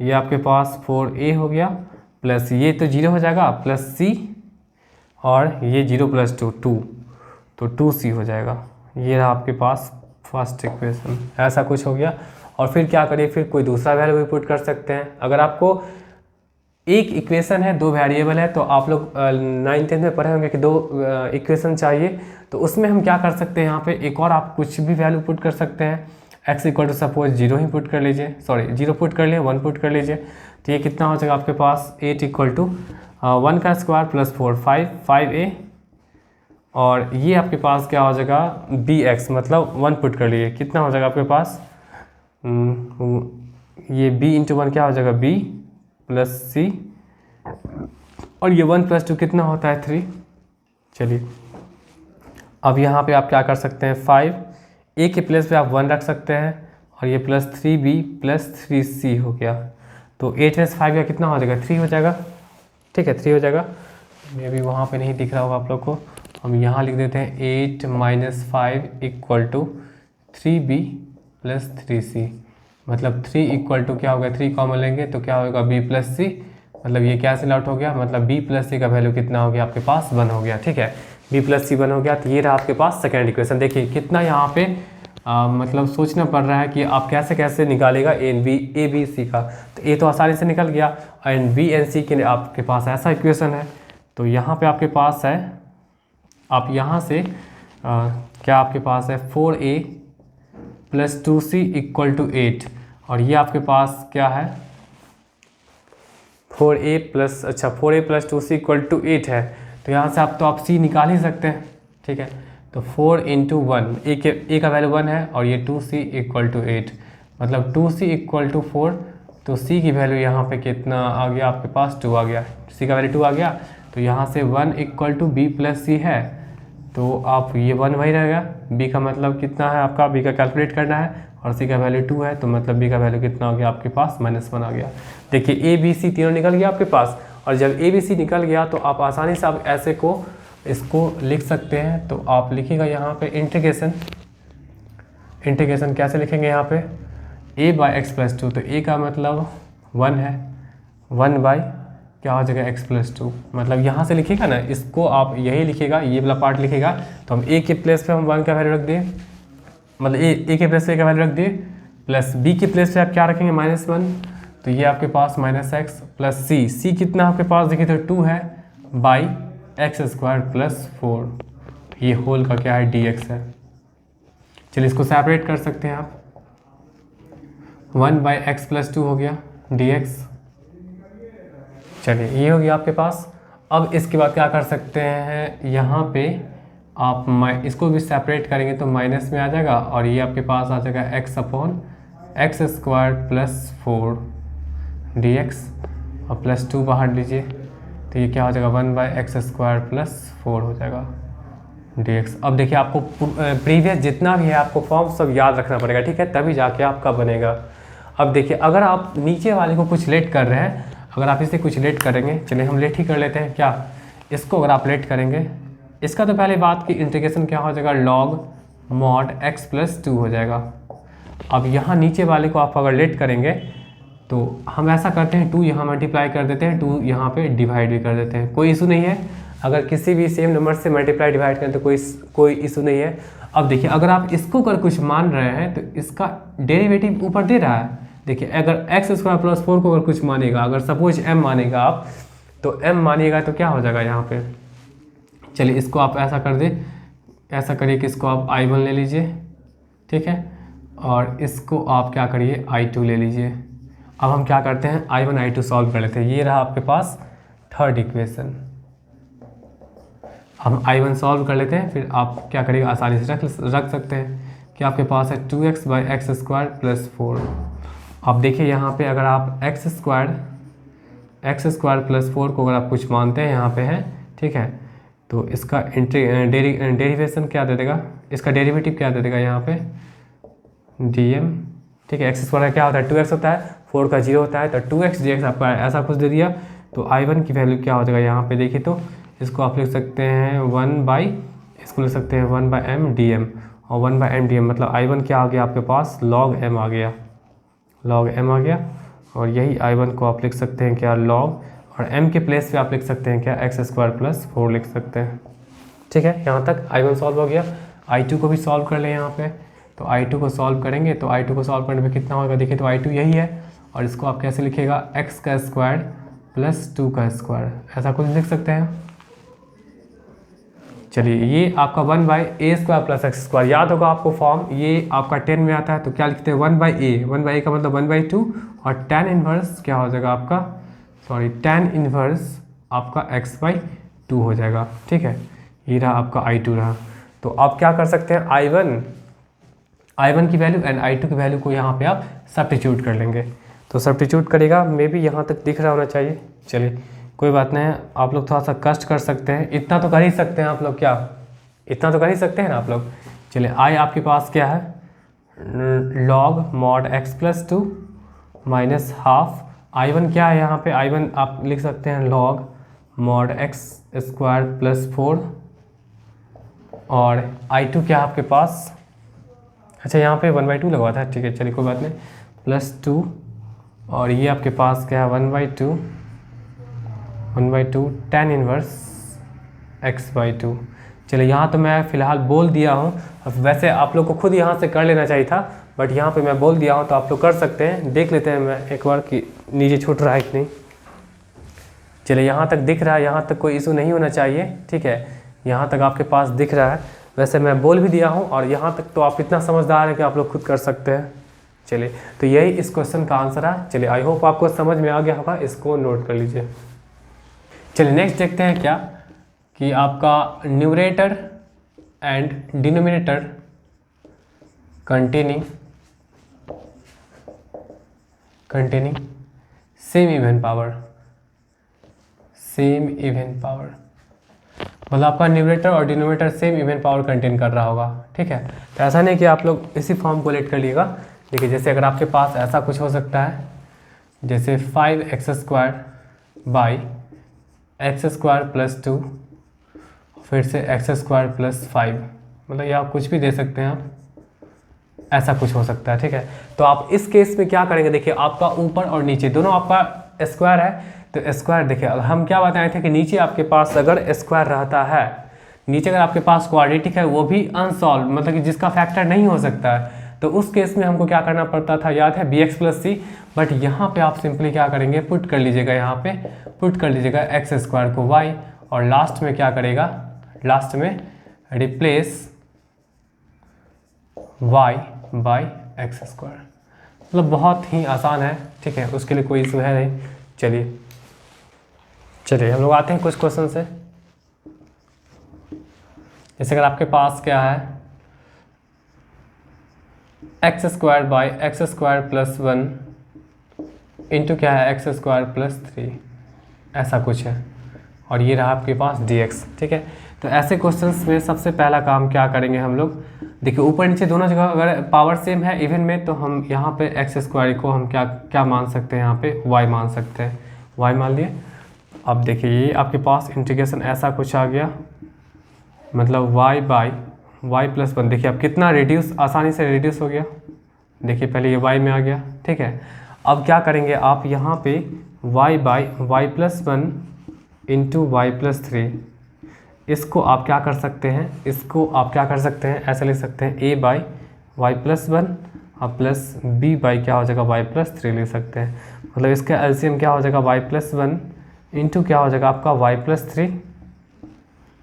ये आपके पास 4a हो गया, प्लस ये तो 0 हो जाएगा प्लस c और ये 0 + 2 2, तो 2c हो जाएगा। ये रहा आपके पास फर्स्ट इक्वेशन, ऐसा कुछ हो गया। और फिर क्या करिए, फिर कोई दूसरा वैल्यू भी पुट कर सकते हैं। अगर आपको एक इक्वेशन है, 2 वेरिएबल है, तो आप लोग 9th-10th में पढ़े होंगे कि 2 इक्वेशन चाहिए, तो उसमें हम क्या कर सकते हैं, यहाँ पे एक और आप कुछ भी वैल्यू पुट कर सकते हैं। x इक्वल टू सपोज 0 ही पुट कर लीजिए, सॉरी 0 पुट कर लिए, 1 पुट कर लीजिए, तो ये कितना हो जाएगा आपके पास 8 इक्वल टू 1 का स्क्वायर प्लस 4 5a, और ये आपके पास क्या हो जाएगा bx, मतलब 1 पुट कर लिए, कितना हो जाएगा आपके पास ये b × 1 क्या हो जाएगा b प्लस c, और ये 1 + 2 कितना होता है 3। चलिए अब यहाँ पे आप क्या कर सकते हैं, 5a के प्लेस पे आप 1 रख सकते हैं, और ये प्लस 3b प्लस 3c हो गया। तो 8 में से 5 का कितना हो जाएगा 3 हो जाएगा, ठीक है 3 हो जाएगा। मे भी वहाँ पे नहीं दिख रहा होगा आप लोग को, हम यहाँ लिख देते हैं 8 - 5 equal to 3b plus 3c, मतलब 3 इक्वल टू क्या होगा 3 कॉमन लेंगे तो क्या होगा b प्लस c, मतलब ये कैंसिल आउट हो गया, मतलब b प्लस c का वैल्यू कितना हो गया आपके पास 1 हो गया, ठीक है b प्लस c 1 हो गया। तो ये रहा आपके पास सेकेंड इक्वेशन। देखिए कितना यहाँ पे मतलब सोचना पड़ रहा है कि आप कैसे कैसे निकालेगा a b c का। तो a तो आसानी से निकल गया, एंड b एंड c के आपके पास ऐसा इक्वेशन है। तो यहाँ पे आपके पास है, आप यहाँ से क्या आपके पास है 4a plus 2c equal to 8, और ये आपके पास क्या है 4a plus 2c equal to 8 है। तो यहाँ से आप c निकाल ही सकते हैं, ठीक है। तो 4 × 1, a का वैल्यू 1 है, और ये 2c इक्वल टू 8, मतलब 2c इक्वल टू 4। तो c की वैल्यू यहाँ पे कितना आ गया आपके पास 2 आ गया, c का वैल्यू 2 आ गया। तो यहाँ से 1 equal to b plus c है, तो आप ये 1 वही रहेगा, b का मतलब कितना है आपका, b का कैलकुलेट करना है, और c का वैल्यू 2 है, तो मतलब b का वैल्यू कितना हो गया आपके पास -1 आ गया। देखिए a b c तीनों निकल गया आपके पास, और जब a b c निकल गया तो आप आसानी से आप ऐसे को इसको लिख सकते हैं। तो आप लिखिएगा यहाँ पे इंटीग्रेशन कैसे लिखेंगे, यहाँ पे a/x + 2, तो a का मतलब 1 है, 1 बाई क्या हो जाएगा x + 2, मतलब यहाँ से लिखिएगा ना, इसको आप यही लिखिएगा, ये वाला पार्ट लिखिएगा। तो हम a के प्लेस पे हम 1 का वैल्यू रख दिए, मतलब a के प्लेस पे a का वैल्यू रख दिए, प्लस b के प्लेस पे आप क्या रखेंगे -1, तो ये आपके पास -x प्लस c कितना आपके पास देखिए तो 2 है, बाई x² प्लस 4, ये होल का क्या है dx है। चलिए इसको सेपरेट कर सकते हैं आप, 1/x + 2 हो गया dx। चलिए ये हो गया आपके पास। अब इसके बाद क्या कर सकते हैं, यहाँ पे आप इसको भी सेपरेट करेंगे तो माइनस में आ जाएगा, और ये आपके पास आ जाएगा x/x² प्लस 4 dx, और प्लस 2 बाहर लीजिए, तो ये क्या हो जाएगा 1/x² प्लस 4 हो जाएगा dx। अब देखिए आपको प्रीवियस जितना भी है आपको फॉर्म सब याद रखना पड़ेगा, ठीक है, तभी जाके आपका बनेगा। अब देखिए अगर आप नीचे वाले को कुछ लेट कर रहे हैं, अगर आप इसे कुछ लेट करेंगे, चलिए हम लेट ही कर लेते हैं क्या, इसको अगर आप लेट करेंगे, इसका तो पहले बात की इंटीग्रेशन क्या हो जाएगा log mod x + 2 हो जाएगा। अब यहाँ नीचे वाले को आप अगर लेट करेंगे तो हम ऐसा करते हैं 2 यहाँ मल्टीप्लाई कर देते हैं, 2 यहाँ पे डिवाइड भी कर देते हैं, कोई इशू नहीं है। अगर किसी भी सेम नंबर से मल्टीप्लाई डिवाइड करें तो कोई इशू नहीं है। अब देखिए अगर आप इसको कर कुछ मान रहे हैं तो इसका डेरिवेटिव ऊपर दे रहा है। देखिए अगर x² + 4 को अगर कुछ मानेगा, अगर सपोज m मानेगा आप, तो m मानिएगा तो क्या हो जाएगा यहाँ पे। चलिए इसको आप ऐसा कर दे, ऐसा करिए कि इसको आप I1 ले लीजिए, ठीक है, और इसको आप क्या करिए I2 ले लीजिए। अब हम क्या करते हैं I1 I2 सॉल्व कर लेते हैं। ये रहा आपके पास थर्ड इक्वेशन। हम I1 सॉल्व कर लेते हैं, फिर आप क्या करिएगा आसानी से रख सकते हैं कि आपके पास है 2x/x² + 4। अब देखिए यहाँ पे अगर आप x² + 4 को अगर आप कुछ मानते हैं यहाँ पे है, ठीक है, तो इसका डेरिवेशन क्या दे देगा, इसका डेरिवेटिव क्या दे देगा यहाँ पे dm, ठीक है। x² का क्या होता है 2x होता है, 4 का 0 होता है, तो 2x dx आपका ऐसा कुछ दे दिया। तो I1 की वैल्यू क्या हो जाएगा यहाँ पे देखिए, तो इसको आप लिख सकते हैं इसको लिख सकते हैं 1/m dm, और 1/m dm मतलब I1 क्या आ गया आपके पास log m आ गया, log m आ गया। और यही I1 को आप लिख सकते हैं क्या log, और m के प्लेस पे आप लिख सकते हैं क्या x² + 4 लिख सकते हैं, ठीक है। यहाँ तक I1 सॉल्व हो गया। I2 को भी सॉल्व कर लें यहाँ पे, तो I2 को सॉल्व करेंगे तो I2 को सॉल्व करने पे कितना होगा देखिए, तो I2 यही है, और इसको आप कैसे लिखिएगा x² + 2 का स्क्वायर, ऐसा कुछ लिख सकते हैं। चलिए ये आपका 1/a² + x², याद होगा आपको फॉर्म, ये आपका 10 में आता है, तो क्या लिखते हैं 1/a का मतलब 1/2, और tan इनवर्स क्या हो जाएगा आपका, tan इनवर्स आपका x/2 हो जाएगा, ठीक है। ये रहा आपका I2 रहा। तो आप क्या कर सकते हैं I1 की वैल्यू एंड I2 की वैल्यू को यहाँ पे आप सब्स्टिट्यूट कर लेंगे। तो सब्स्टिट्यूट करेगा, मे भी यहाँ तक दिख रहा होना चाहिए। चलिए कोई बात नहीं है, आप लोग थोड़ा सा कष्ट कर सकते हैं, इतना तो कर ही सकते हैं आप लोग, क्या इतना तो कर ही सकते हैं ना आप लोग। चलिए I आपके पास क्या है log mod x + 2 -½ I1 क्या है यहाँ पे, I1 आप लिख सकते हैं log mod x² + 4, और I2 क्या है आपके पास, अच्छा यहाँ पे 1/2 लगवा था, ठीक है, चलिए कोई बात नहीं, +2, और ये आपके पास क्या है 1/2 tan इनवर्स x/2। चलिए यहाँ तो मैं फ़िलहाल बोल दिया हूँ, वैसे आप लोग को खुद यहाँ से कर लेना चाहिए था, बट यहाँ पे मैं बोल दिया हूँ तो आप लोग कर सकते हैं। देख लेते हैं मैं एक बार कि नीचे छूट रहा है कि नहीं। चलिए यहाँ तक दिख रहा है, यहाँ तक कोई इशू नहीं होना चाहिए, ठीक है, यहाँ तक आपके पास दिख रहा है। वैसे मैं बोल भी दिया हूँ, और यहाँ तक तो आप इतना समझदार हैं कि आप लोग खुद कर सकते हैं। चलिए तो यही इस क्वेश्चन का आंसर है। चलिए आई होप आपको समझ में आ गया होगा, इसको नोट कर लीजिए। चलिए नेक्स्ट देखते हैं क्या कि आपका numerator and denominator containing same even power, मतलब आपका न्यूमरेटर और denominator same even power contain कर रहा होगा, ठीक है। तो ऐसा नहीं कि आप लोग इसी फॉर्म को लेट कर लिएगा। देखिए जैसे अगर आपके पास ऐसा कुछ हो सकता है, जैसे 5x² / x² + 2, फिर से x² + 5, मतलब ये आप कुछ भी दे सकते हैं, आप ऐसा कुछ हो सकता है, ठीक है। तो आप इस केस में क्या करेंगे, देखिए आपका ऊपर और नीचे दोनों आपका स्क्वायर है, तो स्क्वायर देखिए हम क्या बताए थे कि नीचे आपके पास अगर स्क्वायर रहता है, नीचे अगर आपके पास क्वाड्रेटिक है वो भी अनसॉल्व, मतलब कि जिसका फैक्टर नहीं हो सकता है, तो उस केस में हमको क्या करना पड़ता था, याद है bx + c। बट यहाँ पे आप सिंपली क्या करेंगे, पुट कर लीजिएगा, यहाँ पे पुट कर लीजिएगा x² को y, और लास्ट में क्या करेगा, लास्ट में रिप्लेस y / x², मतलब बहुत ही आसान है, ठीक है, उसके लिए कोई इशू है नहीं। चलिए हम लोग आते हैं कुछ क्वेश्चन से। जैसे अगर आपके पास क्या है x² / x² + 1 इंटू क्या है x² + 3, ऐसा कुछ है, और ये रहा आपके पास dx, ठीक है। तो ऐसे क्वेश्चंस में सबसे पहला काम क्या करेंगे हम लोग, देखिए ऊपर नीचे दोनों जगह अगर पावर सेम है इवन में, तो हम यहाँ पे x² को हम क्या मान सकते हैं, यहाँ पे y मान सकते हैं, y मान लिए। अब देखिए ये आपके पास इंटीग्रेशन ऐसा कुछ आ गया, मतलब y / y + 1, देखिए अब कितना रिड्यूस, आसानी से रिड्यूस हो गया, देखिए पहले ये y में आ गया, ठीक है। अब क्या करेंगे आप यहाँ पे y by y plus one into y plus three, इसको आप क्या कर सकते हैं, इसको आप क्या कर सकते हैं, ऐसे लिख सकते हैं a by y plus one और प्लस b बाई क्या हो जाएगा वाई प्लस थ्री लिख सकते हैं। मतलब इसका एलसीएम क्या हो जाएगा वाई प्लस वन इंटू क्या हो जाएगा आपका वाई प्लस थ्री,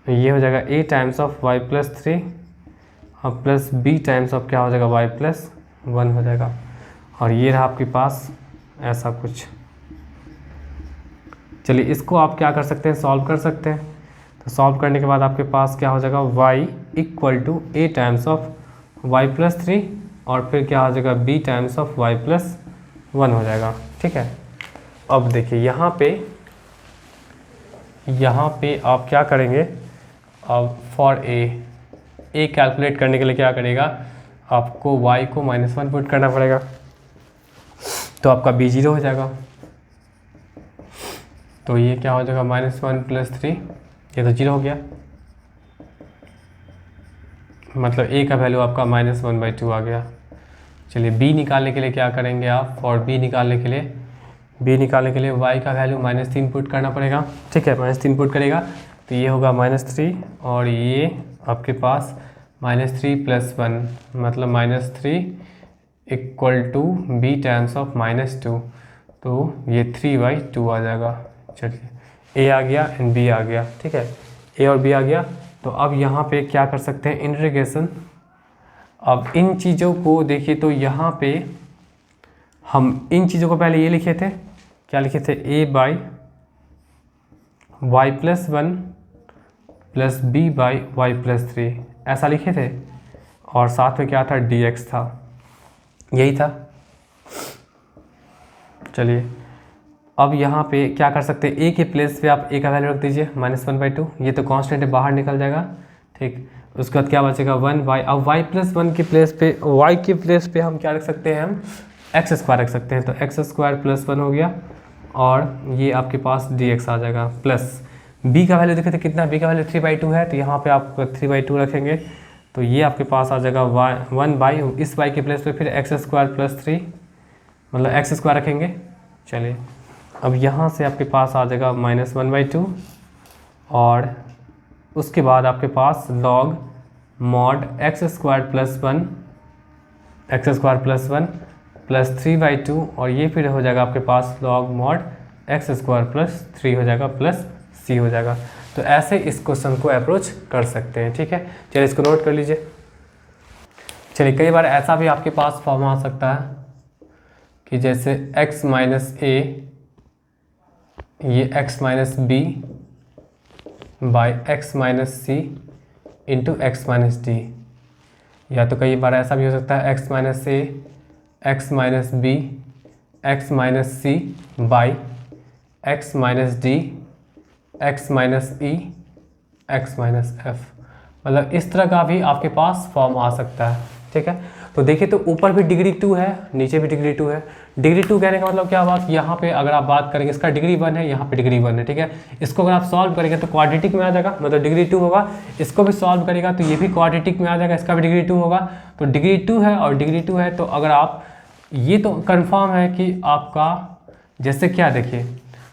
ये हो जाएगा a times of y plus three और प्लस b टाइम्स ऑफ क्या हो जाएगा वाई प्लस वन हो जाएगा। और ये रहा आपके पास ऐसा कुछ। चलिए इसको आप क्या कर सकते हैं, सॉल्व कर सकते हैं। तो सॉल्व करने के बाद आपके पास क्या हो जाएगा y equal to a times of y plus three और फिर क्या हो जाएगा b times of y plus one हो जाएगा। ठीक है, अब देखिए यहाँ पे आप क्या करेंगे, अब फॉर a कैलकुलेट करने के लिए क्या करेगा, आपको y को -1 पुट करना पड़ेगा, तो आपका b 0 हो जाएगा। तो ये क्या हो जाएगा -1 प्लस थ्री, ये तो 0 हो गया, मतलब a का वैल्यू आपका -1/2 आ गया। चलिए b निकालने के लिए क्या करेंगे आप, और b निकालने के लिए y का वैल्यू -3 पुट करना पड़ेगा। ठीक है, -3 पुट करेगा तो ये होगा -3 और ये आपके पास -3 प्लस वन मतलब -3 equal to b times of -2, तो ये 3/2 आ जाएगा। चलिए a आ गया एंड b आ गया। ठीक है, a और b आ गया। तो अब यहाँ पे क्या कर सकते हैं, इंटीग्रेशन। अब इन चीज़ों को देखिए, तो यहाँ पे हम इन चीज़ों को पहले ये लिखे थे, क्या लिखे थे, a by y plus one plus b by y plus three, ऐसा लिखे थे। और साथ में क्या था, dx था, यही था। चलिए अब यहाँ पे क्या कर सकते हैं, a के प्लेस पे आप a का वैल्यू रख दीजिए -1/2, ये तो कांस्टेंट है, बाहर निकल जाएगा। ठीक, उसके बाद क्या बचेगा 1y। अब y प्लस वन के प्लेस पे, y के प्लेस पे हम क्या रख सकते हैं, हम एक्स स्क्वायर रख सकते हैं, तो एक्स स्क्वायर प्लस वन हो गया और ये आपके पास dx आ जाएगा। प्लस b का वैल्यू देखे थे कितना, b का वैल्यू 3/2 है, तो यहाँ पे आप 3/2 रखेंगे, तो ये आपके पास आ जाएगा 1 इस y के प्लेस पे फिर एक्स स्क्वायर प्लस थ्री, मतलब एक्स स्क्वायर रखेंगे। चलिए अब यहाँ से आपके पास आ जाएगा -1/2 और उसके बाद आपके पास log mod x square plus one plus 3/2 और ये फिर हो जाएगा आपके पास log mod x square plus 3 हो जाएगा प्लस c हो जाएगा। तो ऐसे इस क्वेश्चन को अप्रोच कर सकते हैं। ठीक है, चलिए इसको नोट कर लीजिए। चलिए कई बार ऐसा भी आपके पास फॉर्म आ सकता है कि जैसे x माइनस a, ये x minus b by x minus c into x minus d, या तो कई बार ऐसा भी हो सकता है x minus a, x minus b, x minus c by x minus d, x minus e, x minus f, मतलब इस तरह का भी आपके पास फॉर्म आ सकता है। ठीक है, तो देखिए तो ऊपर भी डिग्री 2 है, नीचे भी डिग्री 2 है। डिग्री 2 कहने का मतलब क्या हुआ कि यहाँ पे अगर आप बात करेंगे, इसका डिग्री 1 है, यहाँ पे डिग्री 1 है। ठीक है, इसको अगर आप सॉल्व करेंगे तो क्वाड्रेटिक में आ जाएगा, मतलब डिग्री 2 होगा। इसको भी सॉल्व करेगा तो ये भी क्वाड्रेटिक में आ जाएगा, इसका भी डिग्री 2 होगा। तो डिग्री 2 है और डिग्री 2 है, तो अगर आप, ये तो कन्फर्म है कि आपका, जैसे क्या देखिए,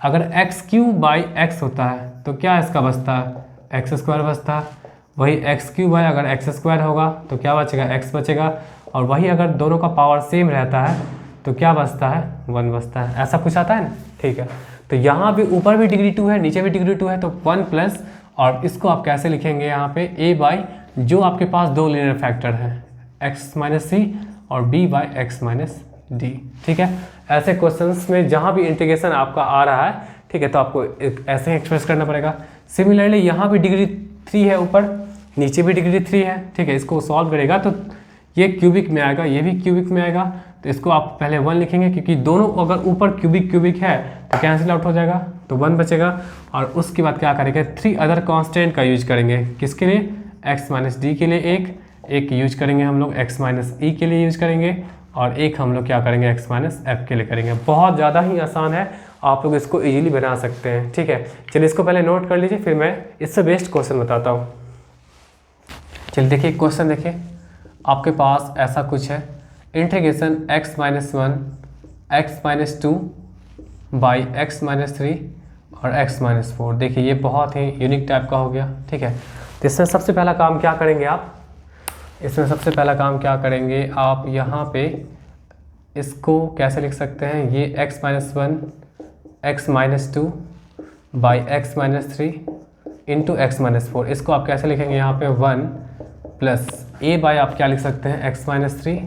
अगर एक्स क्यूब बाई एक्स होता है तो क्या इसका बचता है, एक्स स्क्वायर बचता है। वही एक्स क्यूब है, अगर एक्स स्क्वायर होगा तो क्या बचेगा, एक्स बचेगा। और वही अगर दोनों का पावर सेम रहता है तो क्या बचता है, 1 बचता है। ऐसा कुछ आता है ना। ठीक है, तो यहाँ भी ऊपर भी डिग्री 2 है, नीचे भी डिग्री 2 है, तो 1 प्लस, और इसको आप कैसे लिखेंगे यहाँ पे, a बाई जो आपके पास दो लीनियर फैक्टर हैं, x माइनस सी और b by x minus D. ठीक है, ऐसे क्वेश्चंस में जहाँ भी इंटीग्रेशन आपका आ रहा है, ठीक है, तो आपको ऐसे ही एक्सप्रेस करना पड़ेगा। सिमिलरली यहाँ भी डिग्री 3 है ऊपर, नीचे भी डिग्री 3 है। ठीक है, इसको सॉल्व करेगा तो ये क्यूबिक में आएगा, ये भी क्यूबिक में आएगा, तो इसको आप पहले 1 लिखेंगे, क्योंकि दोनों अगर ऊपर क्यूबिक है तो कैंसिल आउट हो जाएगा, तो 1 बचेगा। और उसके बाद क्या करेंगे, 3 अदर कांस्टेंट का यूज करेंगे, किसके लिए, एक्स माइनस डी के लिए एक यूज करेंगे हम लोग, एक्स माइनस ई के लिए यूज करेंगे, और एक हम लोग क्या करेंगे, एक्स माइनस एफ के लिए करेंगे। बहुत ज़्यादा ही आसान है, आप लोग इसको इजीली बना सकते हैं। ठीक है, चलिए इसको पहले नोट कर लीजिए, फिर मैं इससे बेस्ट क्वेश्चन बताता हूँ। चलिए देखिए क्वेश्चन, देखिए आपके पास ऐसा कुछ है, integration x minus one x minus 2 by x minus 3 और x माइनस 4। देखिए ये बहुत ही यूनिक टाइप का हो गया, ठीक है। तो इसमें सबसे पहला काम क्या करेंगे आप, इसमें सबसे पहला काम क्या करेंगे आप, यहाँ पे इसको कैसे लिख सकते हैं, ये x minus 1 x minus 2 by x minus 3 into x minus 4। इसको आप कैसे लिखेंगे, यहाँ पे 1 प्लस a बाई आप क्या लिख सकते हैं, x minus 3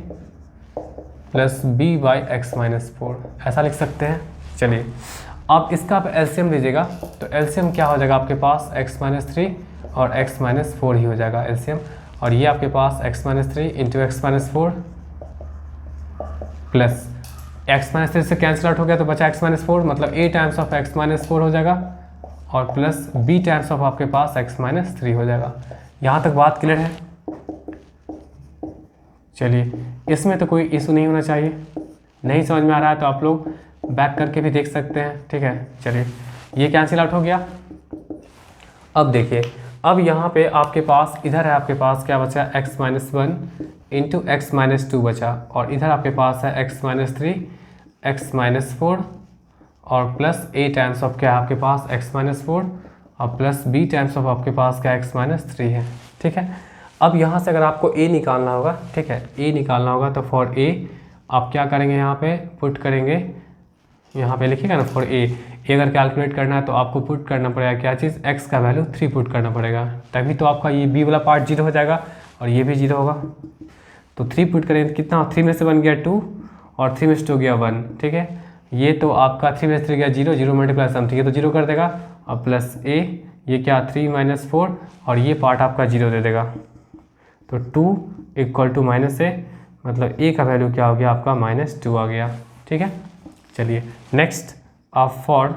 plus b by x minus 4, ऐसा लिख सकते हैं। चलिए अब इसका आप एलसीएम लीजिएगा, तो एलसीएम क्या हो जाएगा आपके पास, x माइनस 3 और x माइनस 4 ही हो जाएगा एलसीएम। और ये आपके पास x minus 3 into x minus 4 plus x minus 3 से कैंसिल आउट हो गया तो बचा x माइनस 4, मतलब a times of x minus 4 हो जाएगा और प्लस b टाइम्स ऑफ आपके पास x माइनस 3 हो जाएगा। यहाँ तक बात क्लियर है। चलिए इसमें तो कोई इशू नहीं होना चाहिए, नहीं समझ में आ रहा है तो आप लोग बैक करके भी देख सकते हैं, ठीक है। चलिए ये कैंसिल आउट हो गया। अब देखिए, अब यहाँ पे आपके पास इधर है, आपके पास क्या बचा, x minus 1 into x minus 2 बचा, और इधर आपके पास है x माइनस 3 एक्स माइनस 4 और प्लस a टाइम्स ऑफ क्या है आपके पास x माइनस 4 और प्लस b टाइम्स ऑफ आपके पास क्या x माइनस 3 है, ठीक है। अब यहाँ से अगर आपको a निकालना होगा, ठीक है, a निकालना होगा तो फॉर a आप क्या करेंगे, यहाँ पे पुट करेंगे, यहाँ पे लिखिएगा ना फॉर a अगर कैलकुलेट करना है तो आपको पुट करना पड़ेगा क्या चीज़, x का वैल्यू 3 पुट करना पड़ेगा, तभी तो आपका ये b वाला पार्ट 0 हो जाएगा और ये भी 0 होगा। तो 3 पुट करें तो कितना, 3 में से 1 गया 2 और 3 में से 2 गया 1, ठीक है। ये तो आपका 3 में से 3 गया 0, 0 मल्टीप्लाई समथिंग, ये तो 0 कर देगा और प्लस a, ये क्या 3 माइनस 4 और ये पार्ट आपका 0 दे देगा। तो 2 इक्वल टू माइनस a, मतलब a का वैल्यू क्या हो गया आपका -2 आ गया, ठीक है। चलिए नेक्स्ट आप फॉर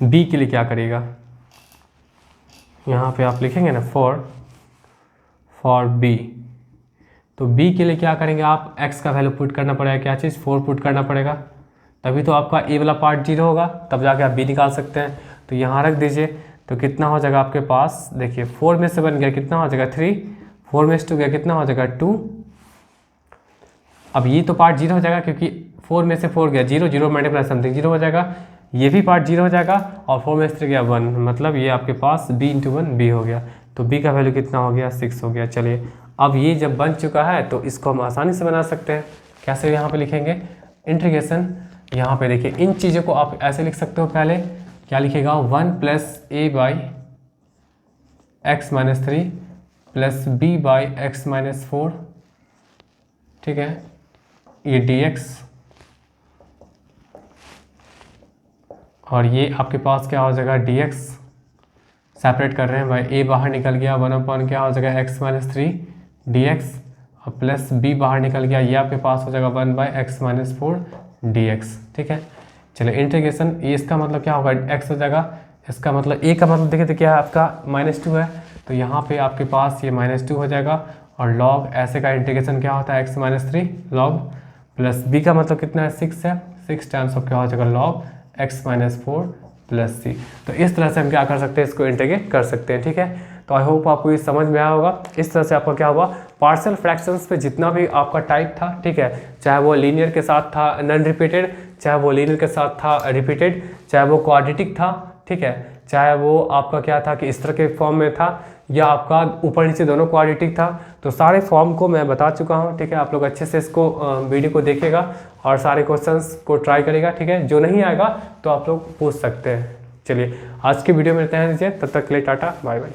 b के लिए क्या करिएगा, यहाँ पे आप लिखेंगे ना फॉर b, तो b के लिए क्या करेंगे आप, x का वैल्यू पुट करना पड़ेगा, क्या चीज़ 4 पुट करना पड़ेगा, तभी तो आपका a वाला पार्ट 0 होगा, तब जाके आप b निकाल सकते हैं। तो यहाँ रख दीजिए, तो कितना हो जाएगा आपके पास, देखिए 4 में से 1 गया कितना हो जाएगा 3, 4 में से 2 गया कितना हो जाएगा 2। अब ये तो पार्ट 0 हो जाएगा क्योंकि 4 में से 4 गया 0, 0 मल्टीप्लाई समथिंग 0 हो जाएगा, ये भी पार्ट 0 हो जाएगा और 4 में से 3 गया 1, मतलब ये आपके पास b इंटू 1 b हो गया, तो b का वैल्यू कितना हो गया 6 हो गया। चलिए अब ये जब बन चुका है तो इसको हम आसानी से बना सकते हैं, कैसे, यहाँ पे लिखेंगे इंटीग्रेशन, यहाँ पे देखिए इन चीज़ों को आप ऐसे लिख सकते हो, पहले क्या लिखेगा 1 plus a by x minus 3 plus b by x minus 4, ठीक है, ये dx, और ये आपके पास क्या हो जाएगा dx, सेपरेट कर रहे हैं भाई, a बाहर निकल गया, 1 क्या हो जाएगा x माइनस 3 dx और प्लस b बाहर निकल गया, ये आपके पास हो जाएगा 1 बाई एक्स माइनस 4 dx, ठीक है। चलिए इंटीग्रेशन, ये इसका मतलब क्या होगा x हो जाएगा, इसका मतलब a का मतलब देखिए तो क्या है आपका -2 है, तो यहाँ पे आपके पास ये -2 हो जाएगा, और log ऐसे का इंटीग्रेशन क्या होता है x minus 3 log, plus b का मतलब कितना है 6 है, 6 टाइम्स ऑफ क्या हो जाएगा log x minus 4 plus c। तो इस तरह से हम क्या कर सकते हैं, इसको इंटीग्रेट कर सकते हैं, ठीक है। तो आई होप आपको ये समझ में आया होगा। इस तरह से आपका क्या हुआ, पार्शियल फ्रैक्शंस पे जितना भी आपका टाइप था, ठीक है, चाहे वो लीनियर के साथ था नॉन रिपीटेड, चाहे वो लीनियर के साथ था रिपीटेड, चाहे वो क्वाड्रेटिक था, ठीक है, चाहे वो आपका क्या था कि इस तरह के फॉर्म में था या आपका ऊपर नीचे दोनों क्वाड्रेटिक था, तो सारे फॉर्म को मैं बता चुका हूँ, ठीक है। आप लोग अच्छे से इसको वीडियो को देखेगा और सारे क्वेश्चंस को ट्राई करेगा, ठीक है। जो नहीं आएगा तो आप लोग पूछ सकते हैं। चलिए आज की वीडियो में रहते हैं, तब तक के लिए टाटा बाय बाय।